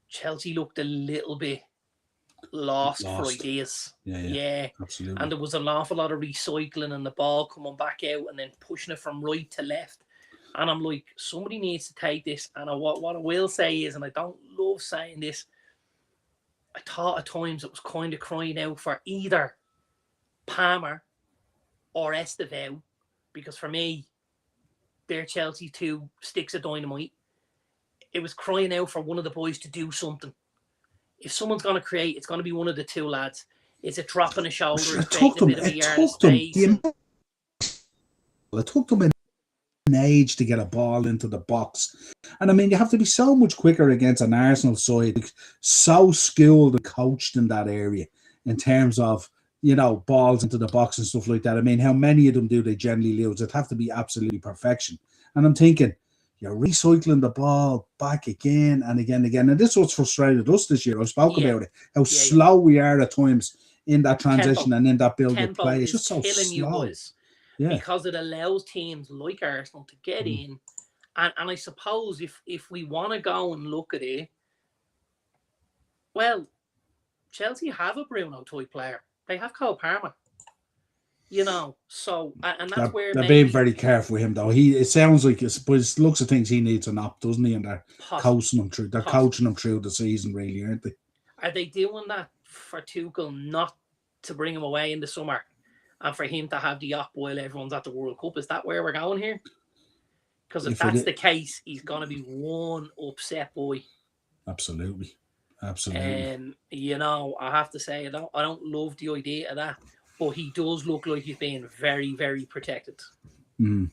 Chelsea looked a little bit lost. For ideas. Yeah, absolutely. And there was an awful lot of recycling and the ball coming back out and then pushing it from right to left. And I'm like, somebody needs to take this. And what I will say is, and I don't love saying this, I thought at times it was kind of crying out for either Palmer or Estevao, because for me, they're Chelsea 2 sticks of dynamite. It was crying out for one of the boys to do something. If someone's going to create, it's going to be one of the two lads. Is it dropping a shoulder? It took them an age to get a ball into the box. And I mean, you have to be so much quicker against an Arsenal side, so skilled and coached in that area in terms of, you know, balls into the box and stuff like that. I mean, how many of them do they generally lose? It'd have to be absolutely perfection. And I'm thinking, you're recycling the ball back again and again and again. And this was frustrated us this year. I spoke about it, how slow we are at times in that transition and in that build-up play. It's just so slow. Because it allows teams like Arsenal to get in. And I suppose if we want to go and look at it, well, Chelsea have a Bruno type player. They have Cole Palmer. You know, so and that's where they're being very careful with him, though. It sounds like it looks at things he needs an up, doesn't he? And they're coaching him through. They're coaching him through the season, really, aren't they? Are they doing that for Tuchel not to bring him away in the summer, and for him to have the op while everyone's at the World Cup? Is that where we're going here? Because if that's the case, he's going to be one upset boy. Absolutely. You know, I have to say, I don't love the idea of that. But he does look like he's being very, very protected. Yeah,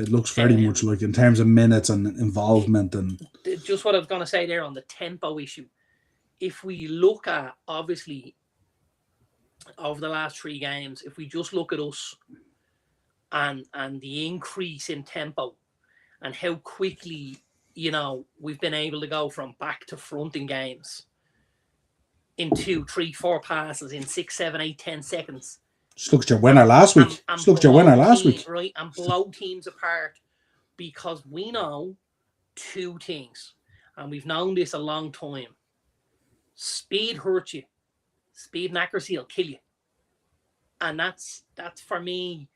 it looks very much like in terms of minutes and involvement. And just what I was going to say there on the tempo issue. If we look at, obviously, over the last 3 games, if we just look at us and the increase in tempo and how quickly, you know, we've been able to go from back to front in games in 2, 3, 4 passes in 6, 7, 8, 10 seconds. Just look at your winner last week. Right, and blow teams apart, because we know 2 things, and we've known this a long time. Speed hurts you. Speed and accuracy will kill you. And that's for me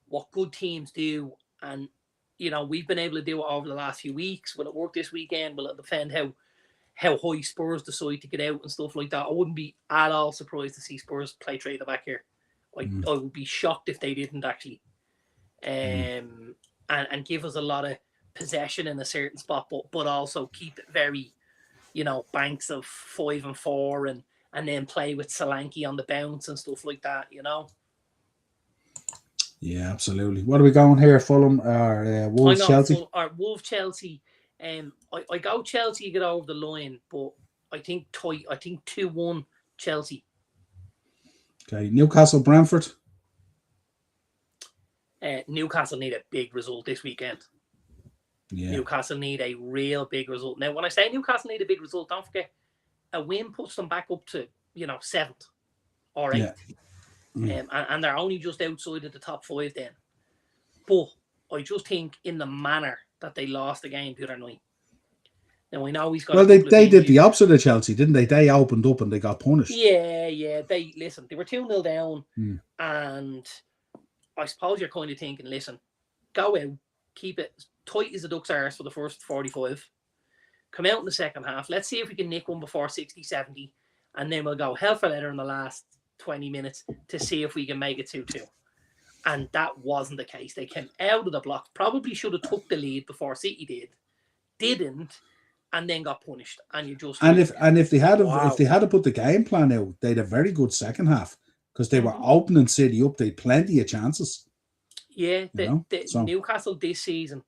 what good teams do. And, you know, we've been able to do it over the last few weeks. Will it work this weekend? Will it defend how high Spurs decide to get out and stuff like that? I wouldn't be at all surprised to see Spurs play trade back here. I would be shocked if they didn't actually. And give us a lot of possession in a certain spot, but also keep it very, you know, banks of 5 and 4 and then play with Solanke on the bounce and stuff like that, you know. Yeah, absolutely. What are we going here? Fulham or Wolves Chelsea? Wolves Chelsea. I go Chelsea get over the line, but I think tight. I think 2-1 Chelsea. Okay, Newcastle Brentford. Newcastle need a big result this weekend. Yeah. Newcastle need a real big result. Now, when I say Newcastle need a big result, don't forget, a win puts them back up to, you know, 7th or 8th. Yeah. And they're only just outside of the top 5 then. But I just think in the manner that they lost the game the other night. Now, I know he's got. Well, they did the opposite of Chelsea, didn't they? They opened up and they got punished. Yeah. They were 2-0 down, and I suppose you're kind of thinking, listen, go out, keep it tight as a duck's arse for the first 45. come out in the second half. Let's see if we can nick one before 60, 70, and then we'll go hell for leather in the last 20 minutes to see if we can make it 2-2. And that wasn't the case. They came out of the blocks, probably should have took the lead before City didn't, and then got punished. And you just if they had wow. if they had to put the game plan out, they'd a very good second half because they were opening City up. They had plenty of chances. Yeah, Newcastle this season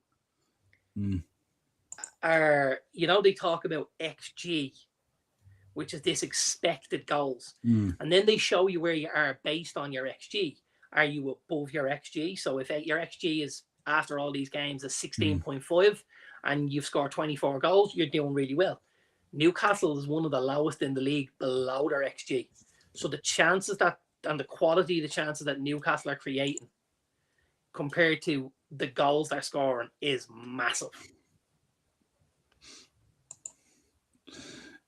are, they talk about XG, which is this expected goals. And then they show you where you are based on your XG. Are you above your XG? So if your XG is, after all these games, is 16.5 and you've scored 24 goals, you're doing really well. Newcastle is one of the lowest in the league below their XG. So the chances and the quality of the chances that Newcastle are creating compared to the goals they're scoring is massive.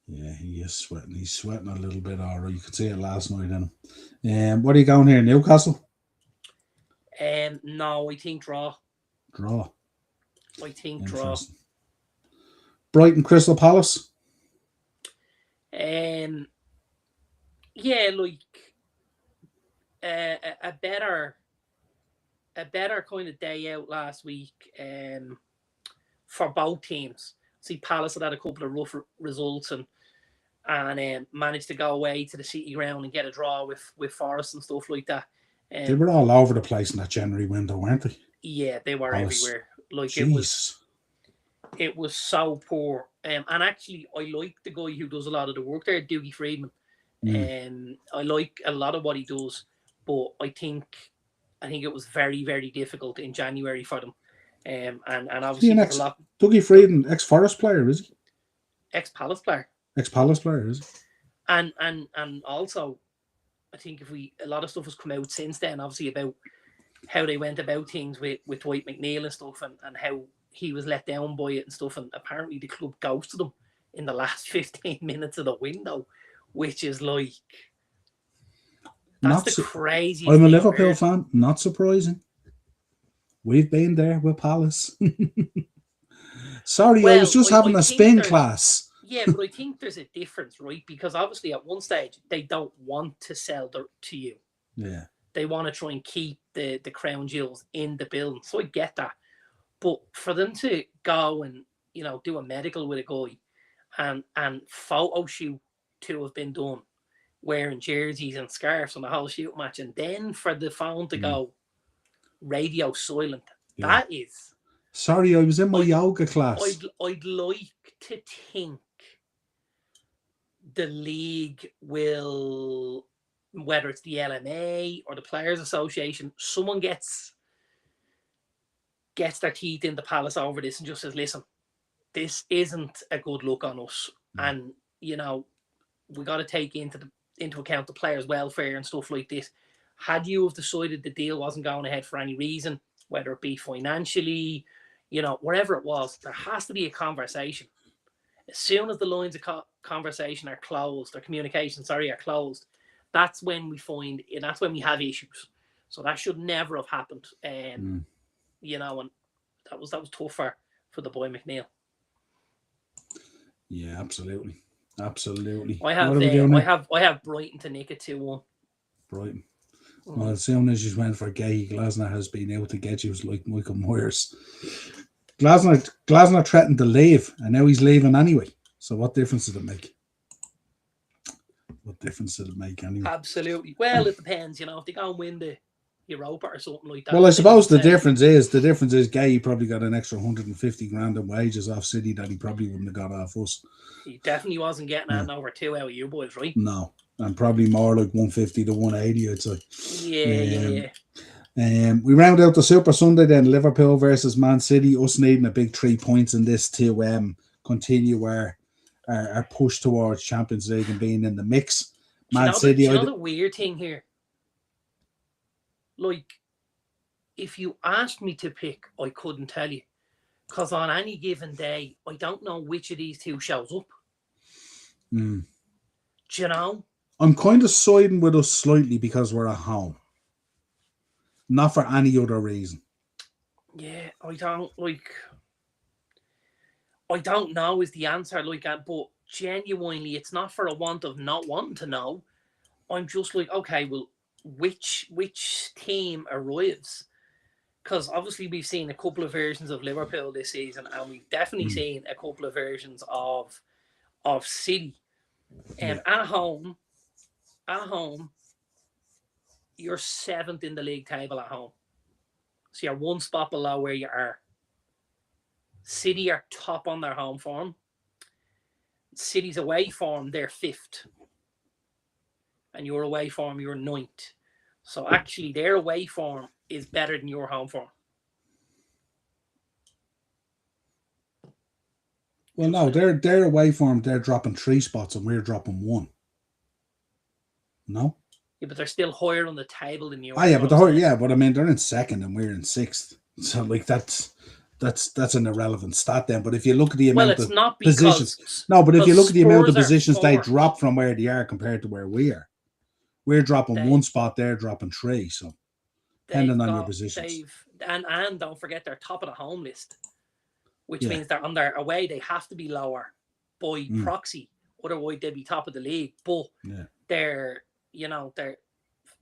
Yeah, he is sweating. He's sweating a little bit, all right. You could see it last night in. What are you going here, Newcastle? No, I think draw. Draw. I think draw. Brighton Crystal Palace. Yeah, like a better kind of day out last week for both teams. See, Palace had a couple of rough results and managed to go away to the City ground and get a draw with Forest and stuff like that. They were all over the place in that January window, weren't they? Yeah, they were everywhere. Like Jeez. it was so poor. And actually, I like the guy who does a lot of the work there, Dougie Friedman. I like a lot of what he does, but I think it was very, very difficult in January for them. And obviously, Dougie Friedman, ex-Forest player, is he? Ex-Palace player. Ex-Palace player, is he? And also, I think a lot of stuff has come out since then, obviously, about how they went about things with Dwight McNeil and stuff, and how he was let down by it and stuff. And apparently, the club ghosted him in the last 15 minutes of the window, which is like, that's the craziest. I'm a Liverpool fan. Not surprising. We've been there with Palace. Sorry, I was just having a spin class. Yeah, but I think there's a difference, right? Because obviously at one stage, they don't want to sell to you. Yeah. They want to try and keep the crown jewels in the building. So I get that. But for them to go and, do a medical with a guy and photo shoot to have been done wearing jerseys and scarves on the whole shoot match, and then for the phone to go radio silent, that is... Sorry, I was in my yoga class. I'd like to think the league will, whether it's the LMA or the Players Association, someone gets their teeth in the Palace over this and just says, listen, this isn't a good look on us. And, we got to take into account the players' welfare and stuff like this. Had you have decided the deal wasn't going ahead for any reason, whether it be financially, whatever it was, there has to be a conversation. As soon as the lines of conversation are closed, or communications, are closed, that's when that's when we have issues. So that should never have happened. And that was tough for the boy McNeil. Yeah, absolutely. Absolutely. I have Brighton to nick it 2-1. Brighton. Well, as soon as you went for Gay, Glasner has been able to get you like Michael Myers. Glasner threatened to leave, and now he's leaving anyway. So what difference did it make? What difference did it make anyway? Absolutely. Well, it depends, if they go and win the Europa or something like that. Well, I suppose the difference is Gay probably got an extra 150 grand in wages off City that he probably wouldn't have got off us. He definitely wasn't getting that over 2 out of you boys, right? No. And probably more like 150 to 180, I'd say. Yeah. We round out the Super Sunday then, Liverpool versus Man City, us needing a big 3 points in this to continue our push towards Champions League and being in the mix. Man City. Do you know the weird thing here? Like, if you asked me to pick, I couldn't tell you. Because on any given day, I don't know which of these two shows up. Do you know? I'm kind of siding with us slightly because we're at home. Not for any other reason. Yeah, I don't like... I don't know is the answer, like, but genuinely, it's not for a want of not wanting to know. I'm just like, okay, well, which team arrives? Because obviously we've seen a couple of versions of Liverpool this season, and we've definitely seen a couple of versions of City. Yeah. At home, you're 7th in the league table at home, so you're one spot below where you are. City are top on their home form. City's away form, they're 5th, and your away form, you're 9th. So actually, their away form is better than your home form. Well, no, they're away form. They're dropping 3 spots, and we're dropping 1. No. Yeah, but they're still higher on the table than you. Ah, yeah, but but I mean, they're in 2nd and we're in 6th. So like that's an irrelevant stat then. But if you look at the amount of not positions, no, but if you look at the amount of positions they 4th. drop from where they are compared to where we are, we're dropping 1 spot. They're dropping 3. So depending on your positions, and don't forget they're top of the home list, which means they're on their away. They have to be lower by proxy, otherwise they'd be top of the league. But they're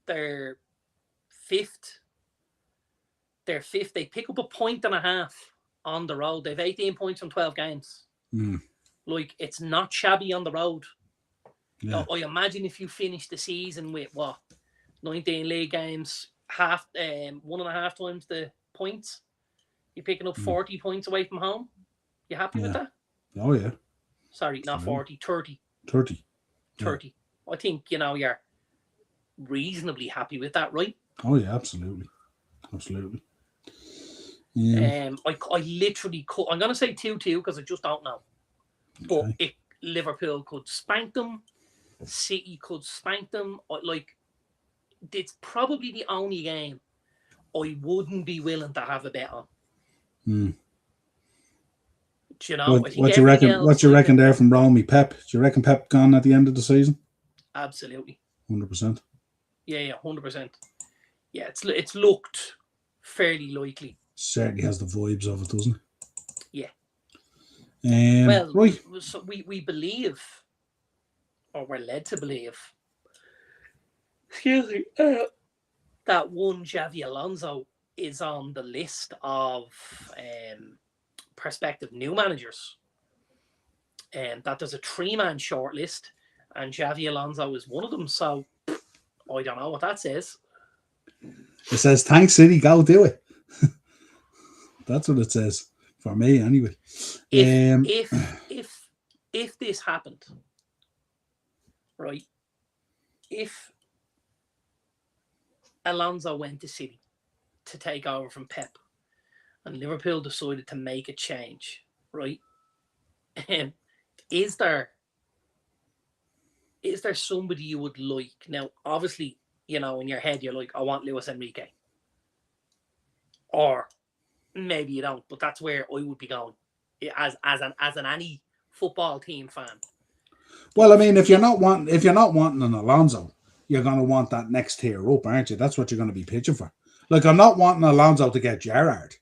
they're 5th. They're 5th. They pick up a 1.5 on the road. They've 18 points from 12 games. Like, it's not shabby on the road. Yeah. I imagine if you finish the season with 19 league games, 1.5 times the points, you're picking up 40 points away from home. You happy with that? Oh yeah. Sorry, not 40, 30. 30. 30. I think you're reasonably happy with that, right? Oh yeah, absolutely. I literally could. I'm gonna say 2-2 because I just don't know. Okay. But Liverpool could spank them, City could spank them. Like, it's probably the only game I wouldn't be willing to have a bet on. Do you know? What you reckon? What you reckon there from Romy Pep? Do you reckon Pep gone at the end of the season? Absolutely. 100%. Yeah, 100%. Yeah, it's looked fairly likely. Certainly has the vibes of it, doesn't it? Yeah. Right. So we believe, or we're led to believe, excuse me, that one Xavi Alonso is on the list of prospective new managers. And that there's a 3-man shortlist, and Xavi Alonso is one of them. So I don't know what that says. It says, "Thanks, City, go do it." That's what it says for me, anyway. If this happened, right? If Alonso went to City to take over from Pep, and Liverpool decided to make a change, right? Is there somebody you would like? Now, obviously, in your head, you're like, I want Luis Enrique. Or maybe you don't, but that's where I would be going as an any football team fan. Well, I mean, if you're not wanting an Alonso, you're going to want that next tier up, aren't you? That's what you're going to be pitching for. Like, I'm not wanting Alonso to get Gerrard.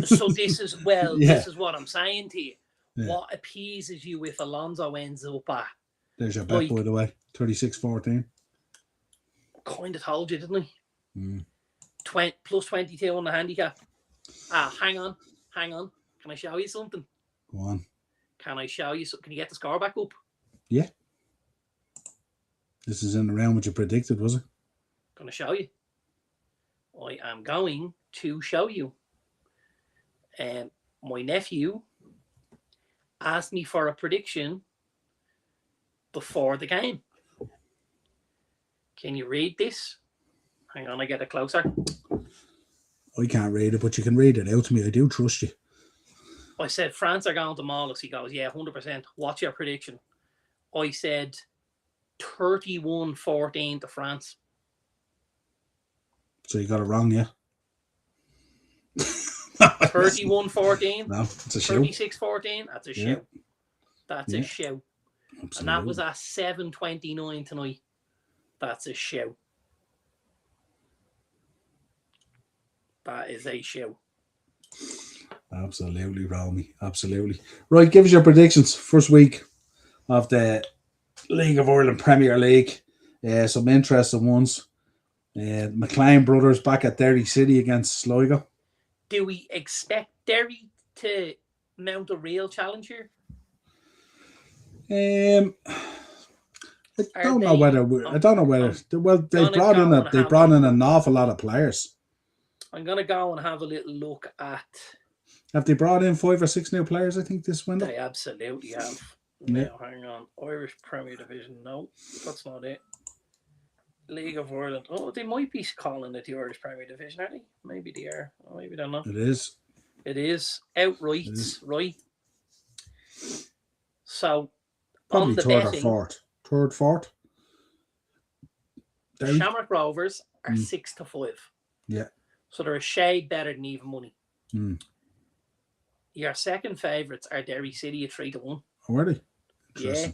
So this is what I'm saying to you. Yeah. What appeases you if Alonso ends up at? There's your bet, by the way, 36-14. Kind of told you, didn't I? 20 plus 22 on the handicap. Hang on. Can I show you something? Go on. Can I show you? Can you get the score back up? Yeah. This is in the round which you predicted, was it? Going to show you. I am going to show you. My nephew asked me for a prediction before the game. Can you read this? Hang on, I get it closer. I can't read it, but you can read it out to me. I do trust you. I said, France are going to maul us. He goes, yeah, 100%. What's your prediction? I said 31-14 to France. So you got it wrong, yeah? 31-14? No, it's a show. 36-14? That's a show. That's a show. Absolutely. And that was at 7:29 tonight. That's a show. That is a show. Absolutely, Romy. Absolutely. Right, give us your predictions. First week of the League of Ireland Premier League. Some interesting ones. McLean brothers back at Derry City against Sligo. Do we expect Derry to mount a real challenge here? Um, I Are don't know whether. they? I don't know whether. I'm Well, gonna go and they have brought a. in an awful lot of players. I'm gonna go and have a little look at. Have they brought in 5 or 6 new players? I think this window. They absolutely have. Yeah. Now, hang on. Irish Premier Division. No, that's not it. League of Ireland. Oh, they might be calling it the Irish Premier Division, are they? Maybe they are. Maybe they're not. It is. It is outright, right? So, Probably on the third betting, or fourth. Fourth. Derry. Shamrock Rovers are 6-5. Yeah. So they're a shade better than even money. Mm. Your second favourites are Derry City at 3-1. Oh, are they? Yeah.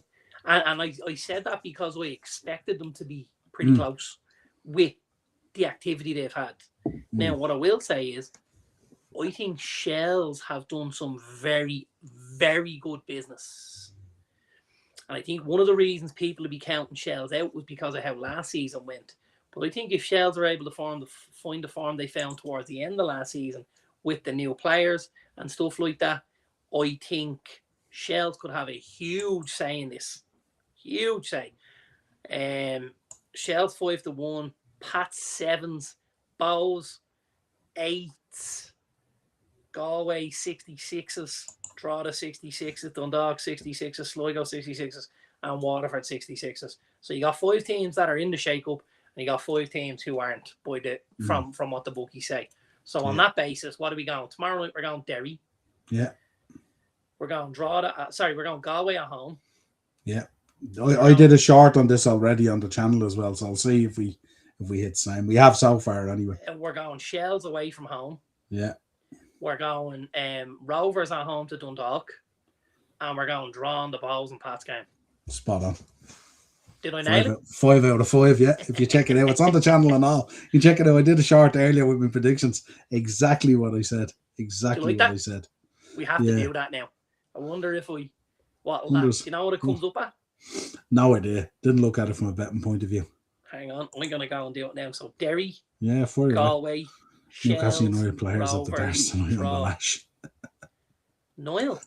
And I said that because I expected them to be pretty close with the activity they've had. Now, what I will say is, I think Shells have done some very, very good business. And I think one of the reasons people will be counting Shells out was because of how last season went. But I think if Shells are able to find the form they found towards the end of last season with the new players and stuff like that, I think Shells could have a huge say in this. Huge say. Shells 5-1, Pats 7s, Bows 8s, Galway 66s, Drogheda 66s, Dundalk 66s, Sligo 66s, and Waterford 66s. So you got 5 teams that are in the shake-up, and you got 5 teams who aren't by the from what the bookies say. So on that basis, what are we going? Tomorrow night we're going Derry. Yeah. We're going Drogheda. We're going Galway at home. Yeah. I did a short on this already on the channel as well, so I'll see if we hit the same. We have so far anyway. And we're going Shells away from home. Yeah. We're going Rovers at home to Dundalk. And we're going draw on the Balls and Pats game. Spot on. Did I nail it? 5 out of 5, yeah. If you check it out, it's on the channel and all. You check it out. I did a short earlier with my predictions. Exactly what I said. Exactly what I said. We have to do that now. I wonder if we... What will that? You know what it comes up at? No idea. Didn't look at it from a betting point of view. Hang on. I'm going to go and do it now. So, Derry, for Galway, Shells, Newcastle United players Rovers, of the Darts tonight on the Lash. NIall,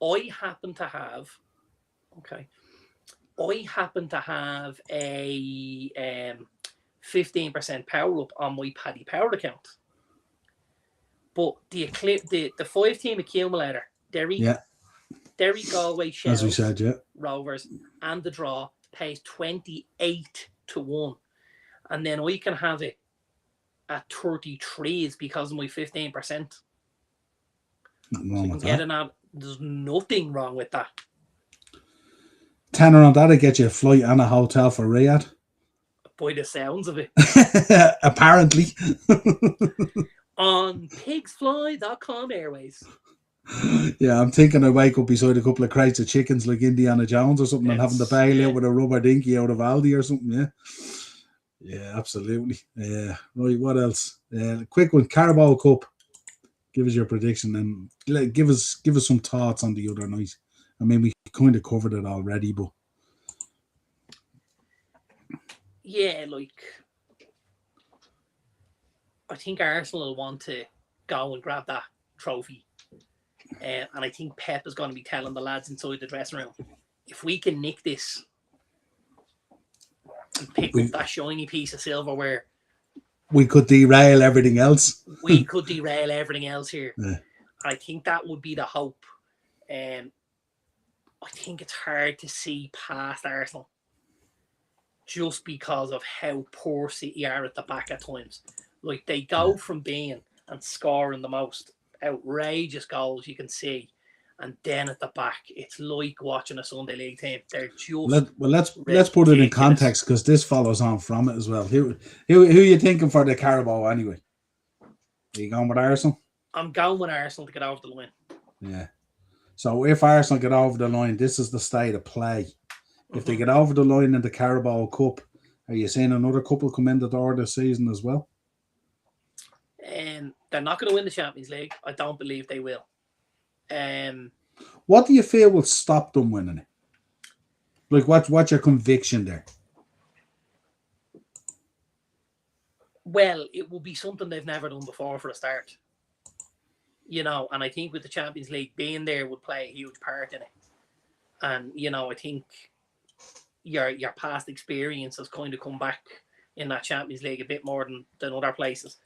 I happen to have a 15% power up on my Paddy Power account. But the 5-team accumulator, Derry, Galway, Shells, as we said, Rovers, and the draw pays 28-1. And then I can have it at 33 because of my 15%. Nothing wrong with that. There's nothing wrong with that. Tenner on that'll get you a flight and a hotel for Riyadh. By the sounds of it. Apparently. On pigsfly.com Airways. Yeah, I'm thinking I wake up beside a couple of crates of chickens like Indiana Jones or something and having to bail out with a rubber dinky out of Aldi or something, Yeah, absolutely. Right, what else? Quick one, Carabao Cup. Give us your prediction and give us some thoughts on the other night. I mean, we kind of covered it already, but... Yeah, I think Arsenal will want to go and grab that trophy. And I think Pep is going to be telling the lads inside the dressing room, if we can nick this and pick up that shiny piece of silverware, we could derail everything else. We could derail everything else here. Yeah. I think that would be the hope. I think it's hard to see past Arsenal just because of how poor City are at the back at times. Like, they go from being and scoring the most outrageous goals you can see, and then at the back, it's like watching a Sunday League team. They're just let's put it in context because this follows on from it as well. Who are you thinking for the Carabao anyway? Are you going with Arsenal? I'm going with Arsenal to get over the line. Yeah. So if Arsenal get over the line, this is the state of play. If they get over the line in the Carabao Cup, are you seeing another couple come in the door this season as well? They're not going to win the Champions League. I don't believe they will. What do you feel will stop them winning it? Like, what's your conviction there? Well, it will be something they've never done before for a start. You know, and I think with the Champions League being there would play a huge part in it. And, you know, I think your past experience has kind of come back in that Champions League a bit more than other places.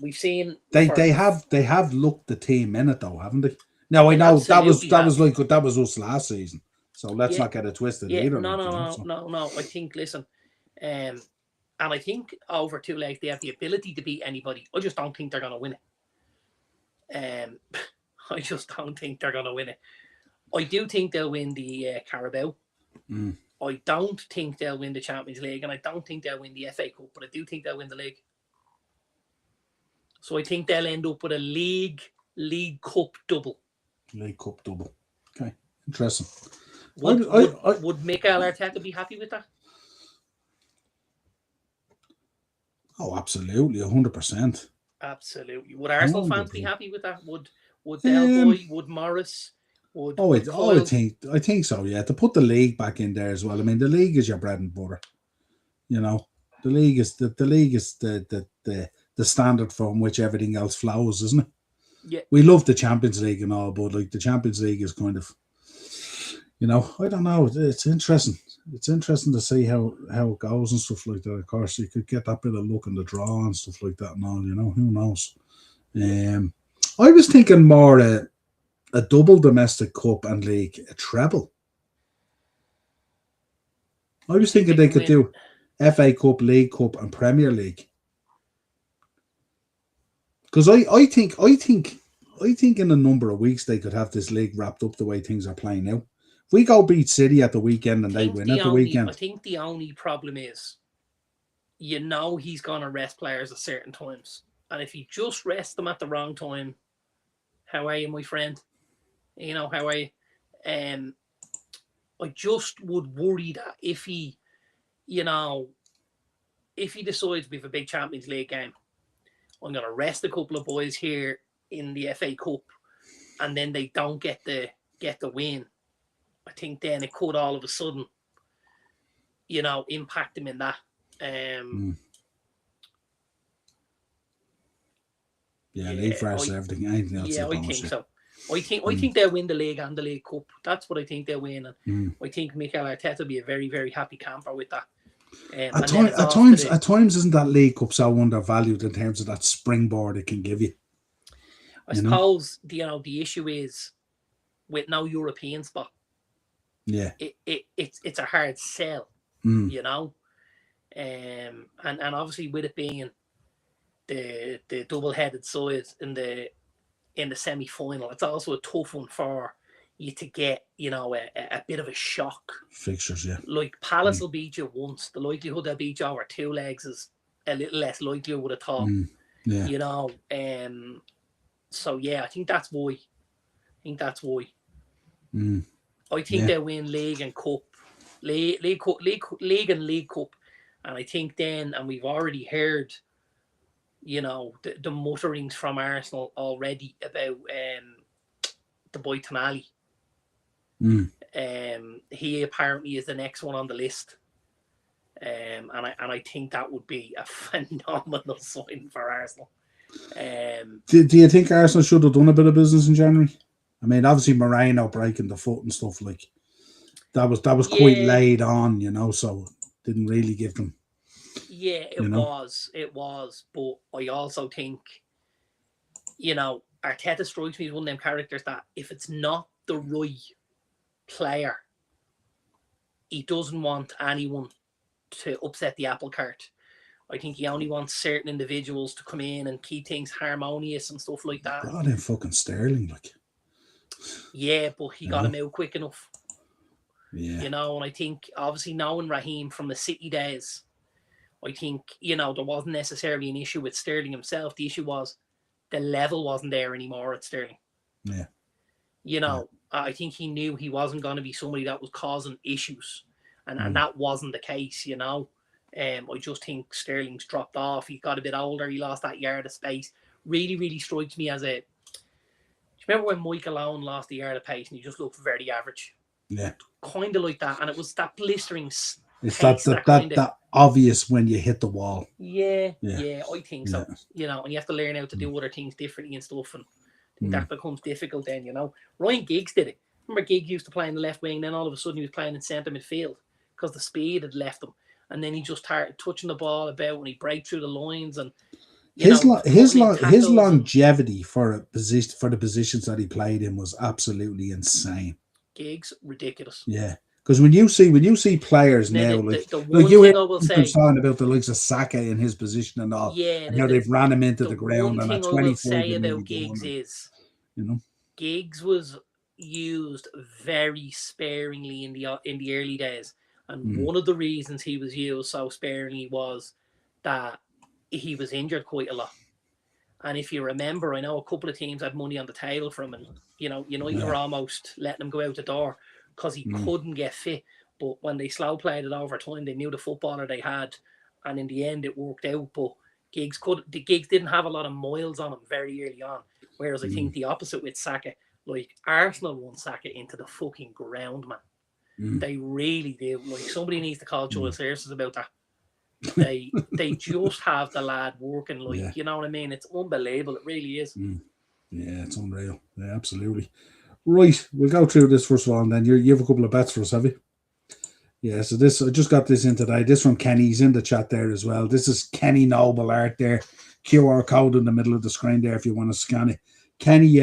We've seen they have looked the team in it though, haven't they? Now I know that was us last season, so let's not get it twisted either. No. I think and I think over 2 legs they have the ability to beat anybody. I just don't think they're going to win it. I just don't think they're going to win it. I do think they'll win the Carabao. I don't think they'll win the Champions League, and I don't think they'll win the FA Cup, but I do think they'll win the league. So I think they'll end up with a League Cup double. League Cup double. Okay, interesting. Would Mikel Arteta be happy with that? Oh, absolutely, 100%. Absolutely. Would Arsenal fans be happy with that? Would Del Boy? Would Morris? I think so. Yeah, to put the league back in there as well. I mean, the league is your bread and butter. You know, the league is the standard from which everything else flows, isn't it? Yeah. We love the Champions League and all, but like the Champions League is kind of, you know, I don't know. It's interesting. It's interesting to see how it goes and stuff like that. Of course, you could get that bit of luck in the draw and stuff like that and all. You know, who knows? I was thinking more a double domestic cup and league, a treble. I was thinking they could do FA Cup, League Cup, and Premier League. Because I think in a number of weeks they could have this league wrapped up the way things are playing now. If we go beat City at the weekend and they win at the weekend, I think the only problem is, you know, he's going to rest players at certain times, and if he just rests them at the wrong time, how are you, my friend? You know, how are you? I just would worry that if he decides we have a big Champions League game, I'm going to rest a couple of boys here in the FA Cup, and then they don't get the win. I think then it could all of a sudden, you know, impact them in that. league versus everything. Anything else? Yeah, I think so. I think they'll win the league and the League Cup. That's what I think they'll win. And I think Mikel Arteta will be a very, very happy camper with that. At times, isn't that League Cup so undervalued in terms of that springboard it can give you? I suppose the issue is with no European spot. Yeah, it's a hard sell, you know, and obviously with it being the double-headed side in the semi-final, it's also a tough one for you to get, you know, a bit of a shock. Fixtures, yeah. Like Palace will beat you once. The likelihood they'll beat you over 2 legs is a little less likely, I would have thought. Yeah. You know, so yeah, I think that's why. I think they'll win League and Cup. League and League Cup. And I think then, and we've already heard, you know, the mutterings from Arsenal already about the boy Tonali. He apparently is the next one on the list. And I think that would be a phenomenal sign for Arsenal. Do you think Arsenal should have done a bit of business in January? I mean, obviously Moreno breaking the foot and stuff like that was quite laid on, you know, so didn't really give them. Yeah, it was. But I also think, you know, Arteta strikes me as one of them characters that if it's not the right player, he doesn't want anyone to upset the apple cart. I think he only wants certain individuals to come in and keep things harmonious and stuff like that. Brought in fucking Sterling, like. Yeah, but he got him out quick enough. Yeah. You know, and I think obviously knowing Raheem from the City days, I think, you know, there wasn't necessarily an issue with Sterling himself. The issue was the level wasn't there anymore at Sterling. Yeah. You know, I think he knew he wasn't going to be somebody that was causing issues. And that wasn't the case, you know. I just think Sterling's dropped off. He got a bit older. He lost that yard of space. Really, really strikes me as a. Do you remember when Michael Owen lost the yard of pace and he just looked very average? Yeah. Kind of like that. And it was that blistering It's pace that obvious when you hit the wall. Yeah, Yeah. I think Yeah. so. And you have to learn how to do other things differently and stuff. And I think Mm. that becomes difficult then, Ryan Giggs did it. Remember Giggs used to play in the left wing, then all of a sudden he was playing in centre midfield because the speed had left him. And then he just started touching the ball about and he break through the lines and his tackles longevity for the positions that he played in was absolutely insane. Giggs, ridiculous. Yeah. Because when you see players Then now, the one you thing I will say, talking about the likes of Saka in his position and all, yeah, and how they've ran him into the ground. One And thing at I will 24, say about Giggs is, Giggs was used very sparingly in the early days, and one of the reasons he was used so sparingly was that he was injured quite a lot. And if you remember, I know a couple of teams had money on the table for him, and United were almost letting him go out the door because he couldn't get fit. But when they slow played it over time, they knew the footballer they had, and in the end, it worked out. But Giggs didn't have a lot of miles on him very early on, whereas I think the opposite with Saka. Like Arsenal won Saka into the fucking ground, man. They really do. Like somebody needs to call Joel Services about that. They just have the lad working you know what I mean? It's unbelievable. It really is. Yeah, it's unreal. Yeah, absolutely. Right, we'll go through this first of all, and then you have a couple of bets for us, have you? Yeah, so this I just got this in today. This from Kenny. He's in the chat there as well. This is Kenny Noble Art there. QR code in the middle of the screen there if you want to scan it. Kenny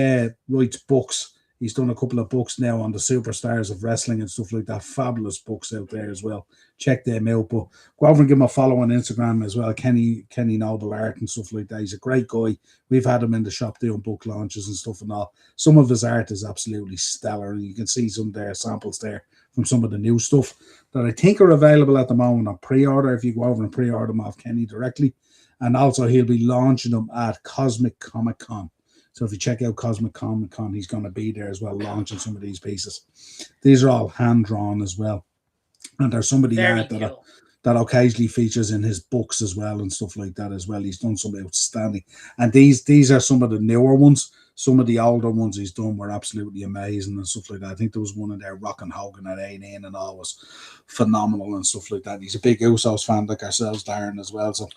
writes books. He's done a couple of books now on the superstars of wrestling and stuff like that. Fabulous books out there as well. Check them out. But go over and give him a follow on Instagram as well. Kenny Noble Art and stuff like that. He's a great guy. We've had him in the shop doing book launches and stuff and all. Some of his art is absolutely stellar. And you can see some there samples there from some of the new stuff that I think are available at the moment on pre-order. If you go over and pre-order them off Kenny directly. And also he'll be launching them at Cosmic Comic Con. So if you check out Cosmic Comic Con, he's going to be there as well, launching some of these pieces. These are all hand-drawn as well. And there's some of the art that occasionally features in his books as well and stuff like that as well. He's done some outstanding. And these are some of the newer ones. Some of the older ones he's done were absolutely amazing and stuff like that. I think there was one in there, Rockin' Hogan at 8 and all was phenomenal and stuff like that. He's a big Usos fan like ourselves, Darren, as well. So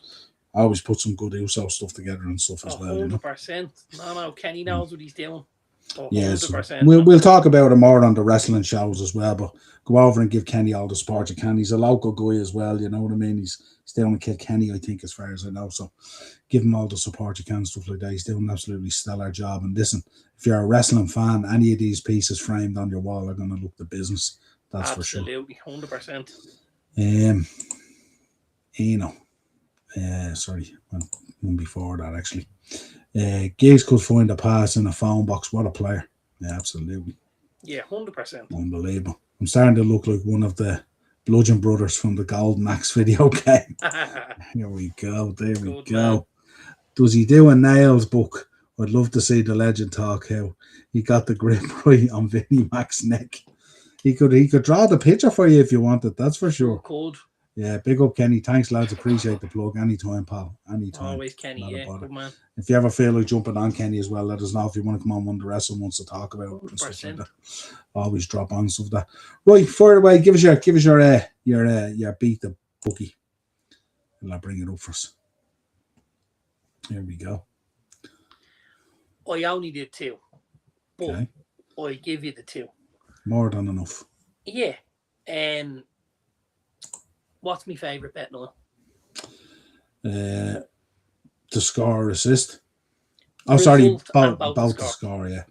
I always put some good Uso stuff together and stuff as well. 100%. No, Kenny knows what he's doing. 100%. Yes, we'll talk about him more on the wrestling shows as well. But go over and give Kenny all the support you can. He's a local guy as well. You know what I mean? He's down in Kilkenny, I think, as far as I know. So give him all the support you can, stuff like that. He's doing an absolutely stellar job. And listen, if you're a wrestling fan, any of these pieces framed on your wall are going to look the business. That's absolutely, for sure. 100%. Sorry, one before that actually. Giggs could find a pass in a phone box. What a player! Yeah, absolutely. Yeah, 100%. Unbelievable. I'm starting to look like one of the Bludgeon Brothers from the Golden Axe video game. Here we go. There we go. Man. Does he do a Nails book? I'd love to see the legend talk how he got the grip right on Vinnie Mac's neck. He could draw the picture for you if you wanted. That's for sure. Could. Yeah, big up, Kenny. Thanks, lads. Appreciate the plug. Anytime, pal. Anytime. Always, Kenny. Yeah, good man. If you ever feel like jumping on Kenny as well, let us know if you want to come on one of the wrestling ones to talk about 100%. and stuff like that. Always drop on stuff like that. Right, fire away. Give us your beat the bookie. And I'll bring it up for us. Here we go. I only did 2, but okay. I give you the 2. More than enough. Yeah. What's my favourite bet, Noel? To score or assist. Oh, sorry, about the score, yeah.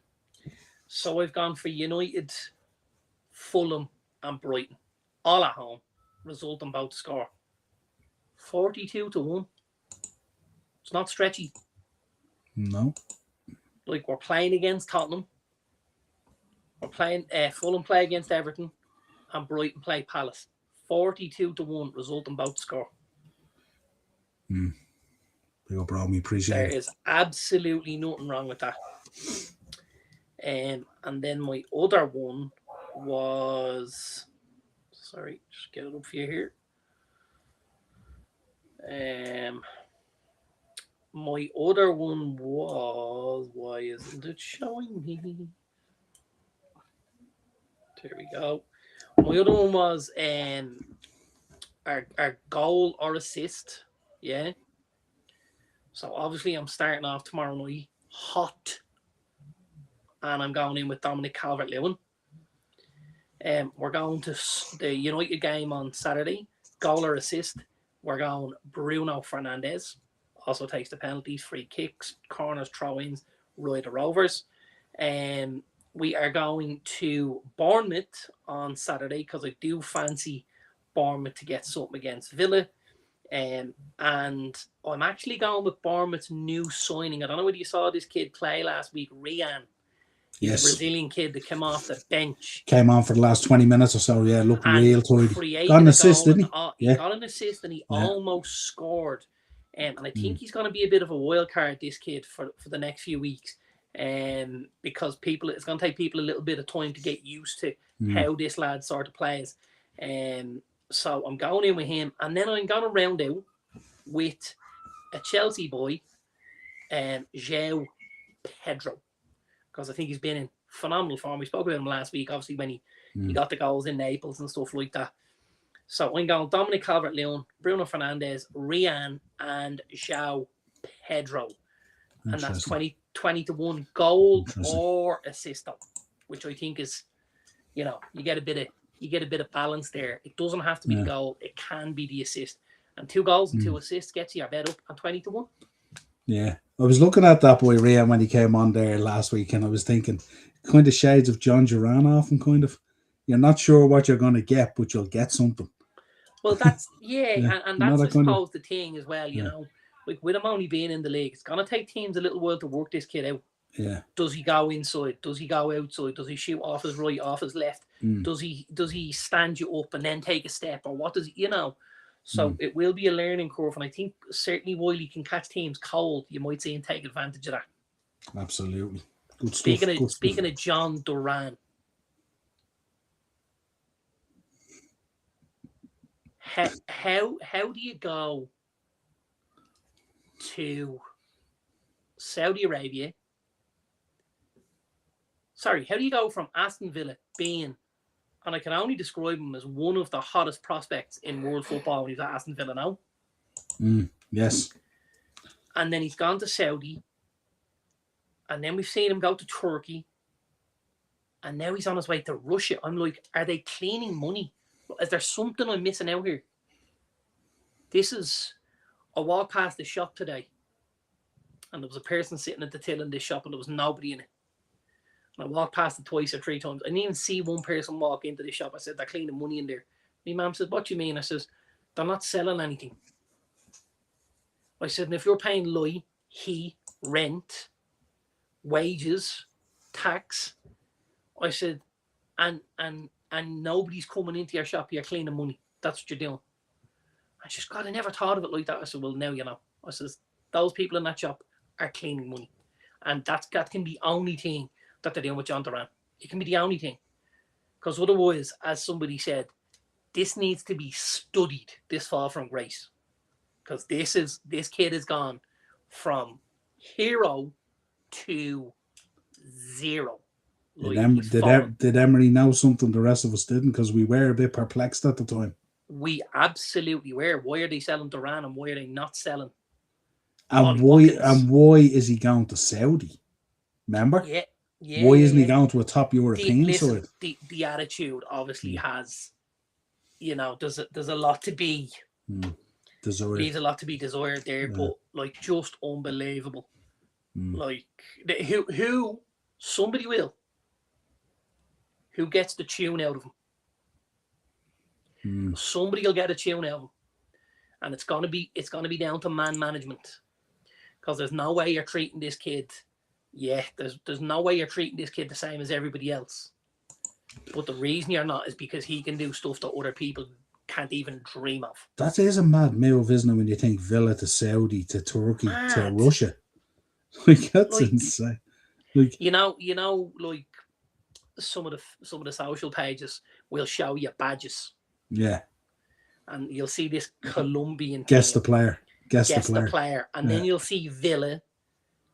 So I've gone for United, Fulham and Brighton. All at home. Result and both score. 42-1. It's not stretchy. No. Like we're playing against Tottenham. We're playing Fulham play against Everton and Brighton play Palace. 42-1 result in both score. Big up, bro. We appreciate it. There is absolutely nothing wrong with that. And then my other one was, sorry, just get it up for you here. My other one was, why isn't it showing me? There we go. My other one was our goal or assist. Yeah. So obviously I'm starting off tomorrow night hot, and I'm going in with Dominic Calvert-Lewin. We're going to the United game on Saturday. Goal or assist, we're going Bruno Fernandes. Also takes the penalties, free kicks, corners, throw-ins, Ryder Rovers. We are going to Bournemouth on Saturday because I do fancy Bournemouth to get something against Villa. And I'm actually going with Bournemouth's new signing. I don't know whether you saw this kid play last week, Rian. He's a Brazilian kid that came off the bench. Came on for the last 20 minutes or so, yeah, looked real tidy. Got an assist, didn't he? He got an assist and he almost scored. And I think he's going to be a bit of a wild card, this kid, for the next few weeks. Because it's going to take people a little bit of time to get used to how this lad sort of plays. So I'm going in with him. And then I'm going to round out with a Chelsea boy, João Pedro. Because I think he's been in phenomenal form. We spoke about him last week, obviously, when he got the goals in Naples and stuff like that. So I'm going Dominic Calvert-Lewin, Bruno Fernandes, Rian, and João Pedro. And that's 20-1 goal or assist, which I think is, you get a bit of balance there. It doesn't have to be the goal; it can be the assist. And 2 goals and 2 assists gets you a bet up on 20-1. Yeah, I was looking at that boy Rian when he came on there last week, and I was thinking, kind of shades of John Duran off him, kind of. You're not sure what you're going to get, but you'll get something. Well, that's and that's I suppose the thing as well. You know, like with him only being in the league, it's gonna take teams a little while to work this kid out. Yeah. Does he go inside? Does he go outside? Does he shoot off his right, off his left? Does he stand you up and then take a step, or what does he, So it will be a learning curve, and I think certainly while he can catch teams cold, you might see him take advantage of that. Absolutely. Good stuff. Speaking of John Duran, how do you go to Saudi Arabia? Sorry, how do you go from Aston Villa being, and I can only describe him as one of the hottest prospects in world football when he's at Aston Villa now? Yes. And then he's gone to Saudi, and then we've seen him go to Turkey, and now he's on his way to Russia. I'm like, are they cleaning money? Is there something I'm missing out here? I walked past the shop today, and there was a person sitting at the till in this shop, and there was nobody in it. And I walked past it 2 or 3 times. I didn't even see one person walk into the shop. I said, they're cleaning money in there. My mum said, what do you mean? I says, they're not selling anything. I said, and if you're paying rent, wages, tax, I said, and nobody's coming into your shop, you're cleaning money. That's what you're doing. I just, God, I never thought of it like that. I said, well, now you know. I says, those people in that shop are cleaning money. And that can be the only thing that they're doing with John Duran. It can be the only thing. Because otherwise, as somebody said, this needs to be studied, this fall from grace. Because this kid has gone from hero to zero. Did Emery know something the rest of us didn't? Because we were a bit perplexed at the time. We absolutely were. Why are they selling Duran and why are they not selling? And why is he going to Saudi? Remember? Yeah. Why isn't he going to a top European side? The attitude obviously has, there's a lot to be desired. Leaves a lot to be desired there, but just unbelievable. Like who somebody will. Who gets the tune out of him? Somebody will get a tune out of him, and it's gonna be down to man management, because there's no way you're treating this kid. Yeah, there's no way you're treating this kid the same as everybody else. But the reason you're not is because he can do stuff that other people can't even dream of. That is a mad move, isn't it? When you think Villa to Saudi to Turkey to Russia, like that's insane. Like like some of the social pages will show you badges. Yeah. and you'll see this Colombian Guess team. the player. Guess the player. And then you'll see Villa,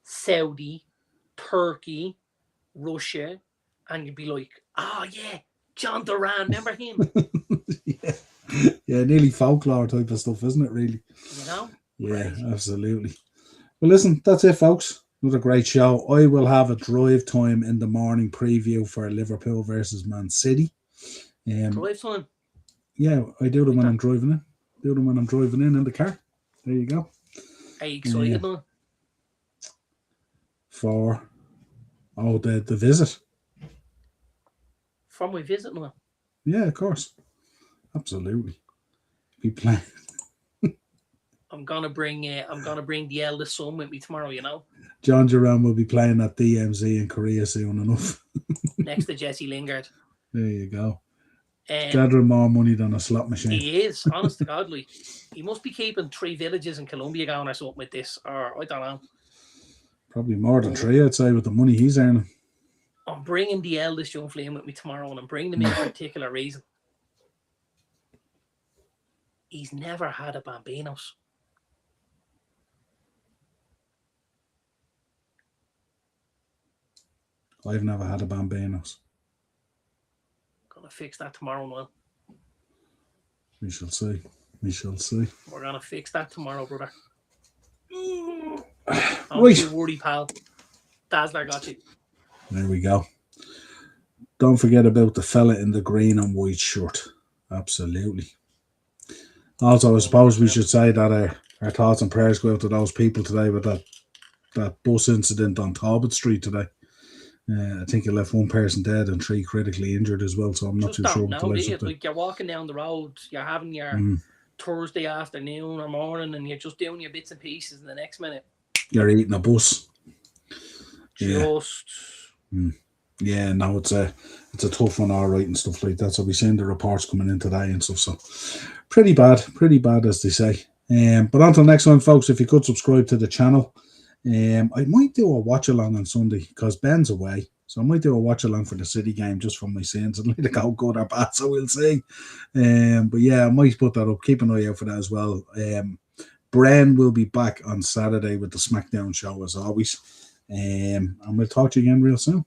Saudi, Turkey, Russia, and you'll be like, oh yeah, John Duran, remember him? Yeah, nearly folklore type of stuff, isn't it, really? You know? Yeah, Crazy. absolutely. Well, listen, that's it, folks. Another great show. I will have a drive time in the morning preview for Liverpool versus Man City. Drive time? Yeah, I do them when I'm driving in. Do them when I'm driving in the car. There you go. Are you excited now? For the visit. For my visit now? Yeah, of course. Absolutely. Be playing. I'm gonna bring the eldest son with me tomorrow, you know. John Duran will be playing at DMZ in Korea soon enough. Next to Jesse Lingard. There you go. Gathering more money than a slot machine. He is, honest to God. Like, he must be keeping 3 villages in Colombia going or something with this, or I don't know. Probably more than 3, I'd say, with the money he's earning. I'm bringing the eldest young flame with me tomorrow, and I'm bringing him in for a particular reason. He's never had a Bambinos. I've never had a Bambinos. Gonna fix that tomorrow, Noel. We shall see. We shall see. We're gonna fix that tomorrow, brother. Right. Don't you worry, pal. Dazzler got you. There we go. Don't forget about the fella in the green and white shirt. Absolutely. Also, I suppose we should say that our thoughts and prayers go out to those people today with that bus incident on Talbot Street today. I think it left 1 person dead and 3 critically injured as well, so I'm not too sure. Like, you're walking down the road, you're having your Thursday afternoon or morning, and you're just doing your bits and pieces, and the next minute you're eating a bus. Just yeah, no, it's a tough one, all right, and stuff like that. So we've seen the reports coming in today and stuff. So pretty bad, as they say. But until next time, folks, if you could subscribe to the channel. I might do a watch along on Sunday because Ben's away, so I might do a watch along for the City game just from my sins and let it go good or bad. So we'll see. But yeah, I might put that up. Keep an eye out for that as well. Bren will be back on Saturday with the SmackDown show as always. And we'll talk to you again real soon.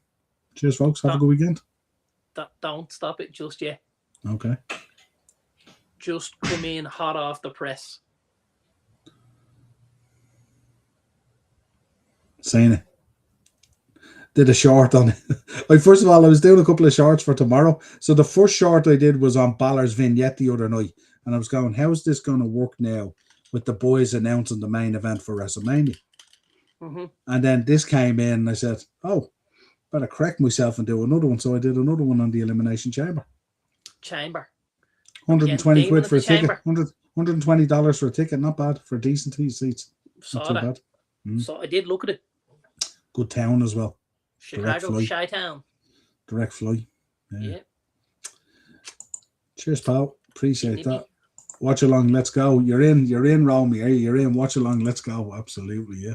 Cheers, folks. Have a good weekend. Don't stop it just yet. Okay. Just come in hot off the press. Saying it. Did a short on it. First of all, I was doing a couple of shorts for tomorrow. So the first short I did was on Balor's vignette the other night. And I was going, how's this going to work now with the boys announcing the main event for WrestleMania? And then this came in and I said, oh, better correct myself and do another one. So I did another one on the Elimination Chamber. 120 quid for a ticket. $120 for a ticket. Not bad for decent seats. Saw that. So I did look at it. Good town as well. Chicago, Chi-Town. Direct flight. Yeah. Cheers, pal. Appreciate that. Watch along, let's go. You're in, Romy. You're in. Watch along, let's go. Absolutely, yeah.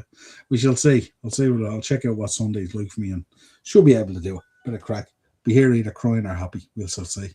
We shall see. I'll check out what Sunday's like for me and should be able to do it. Bit of crack. Be here either crying or happy. We'll still see.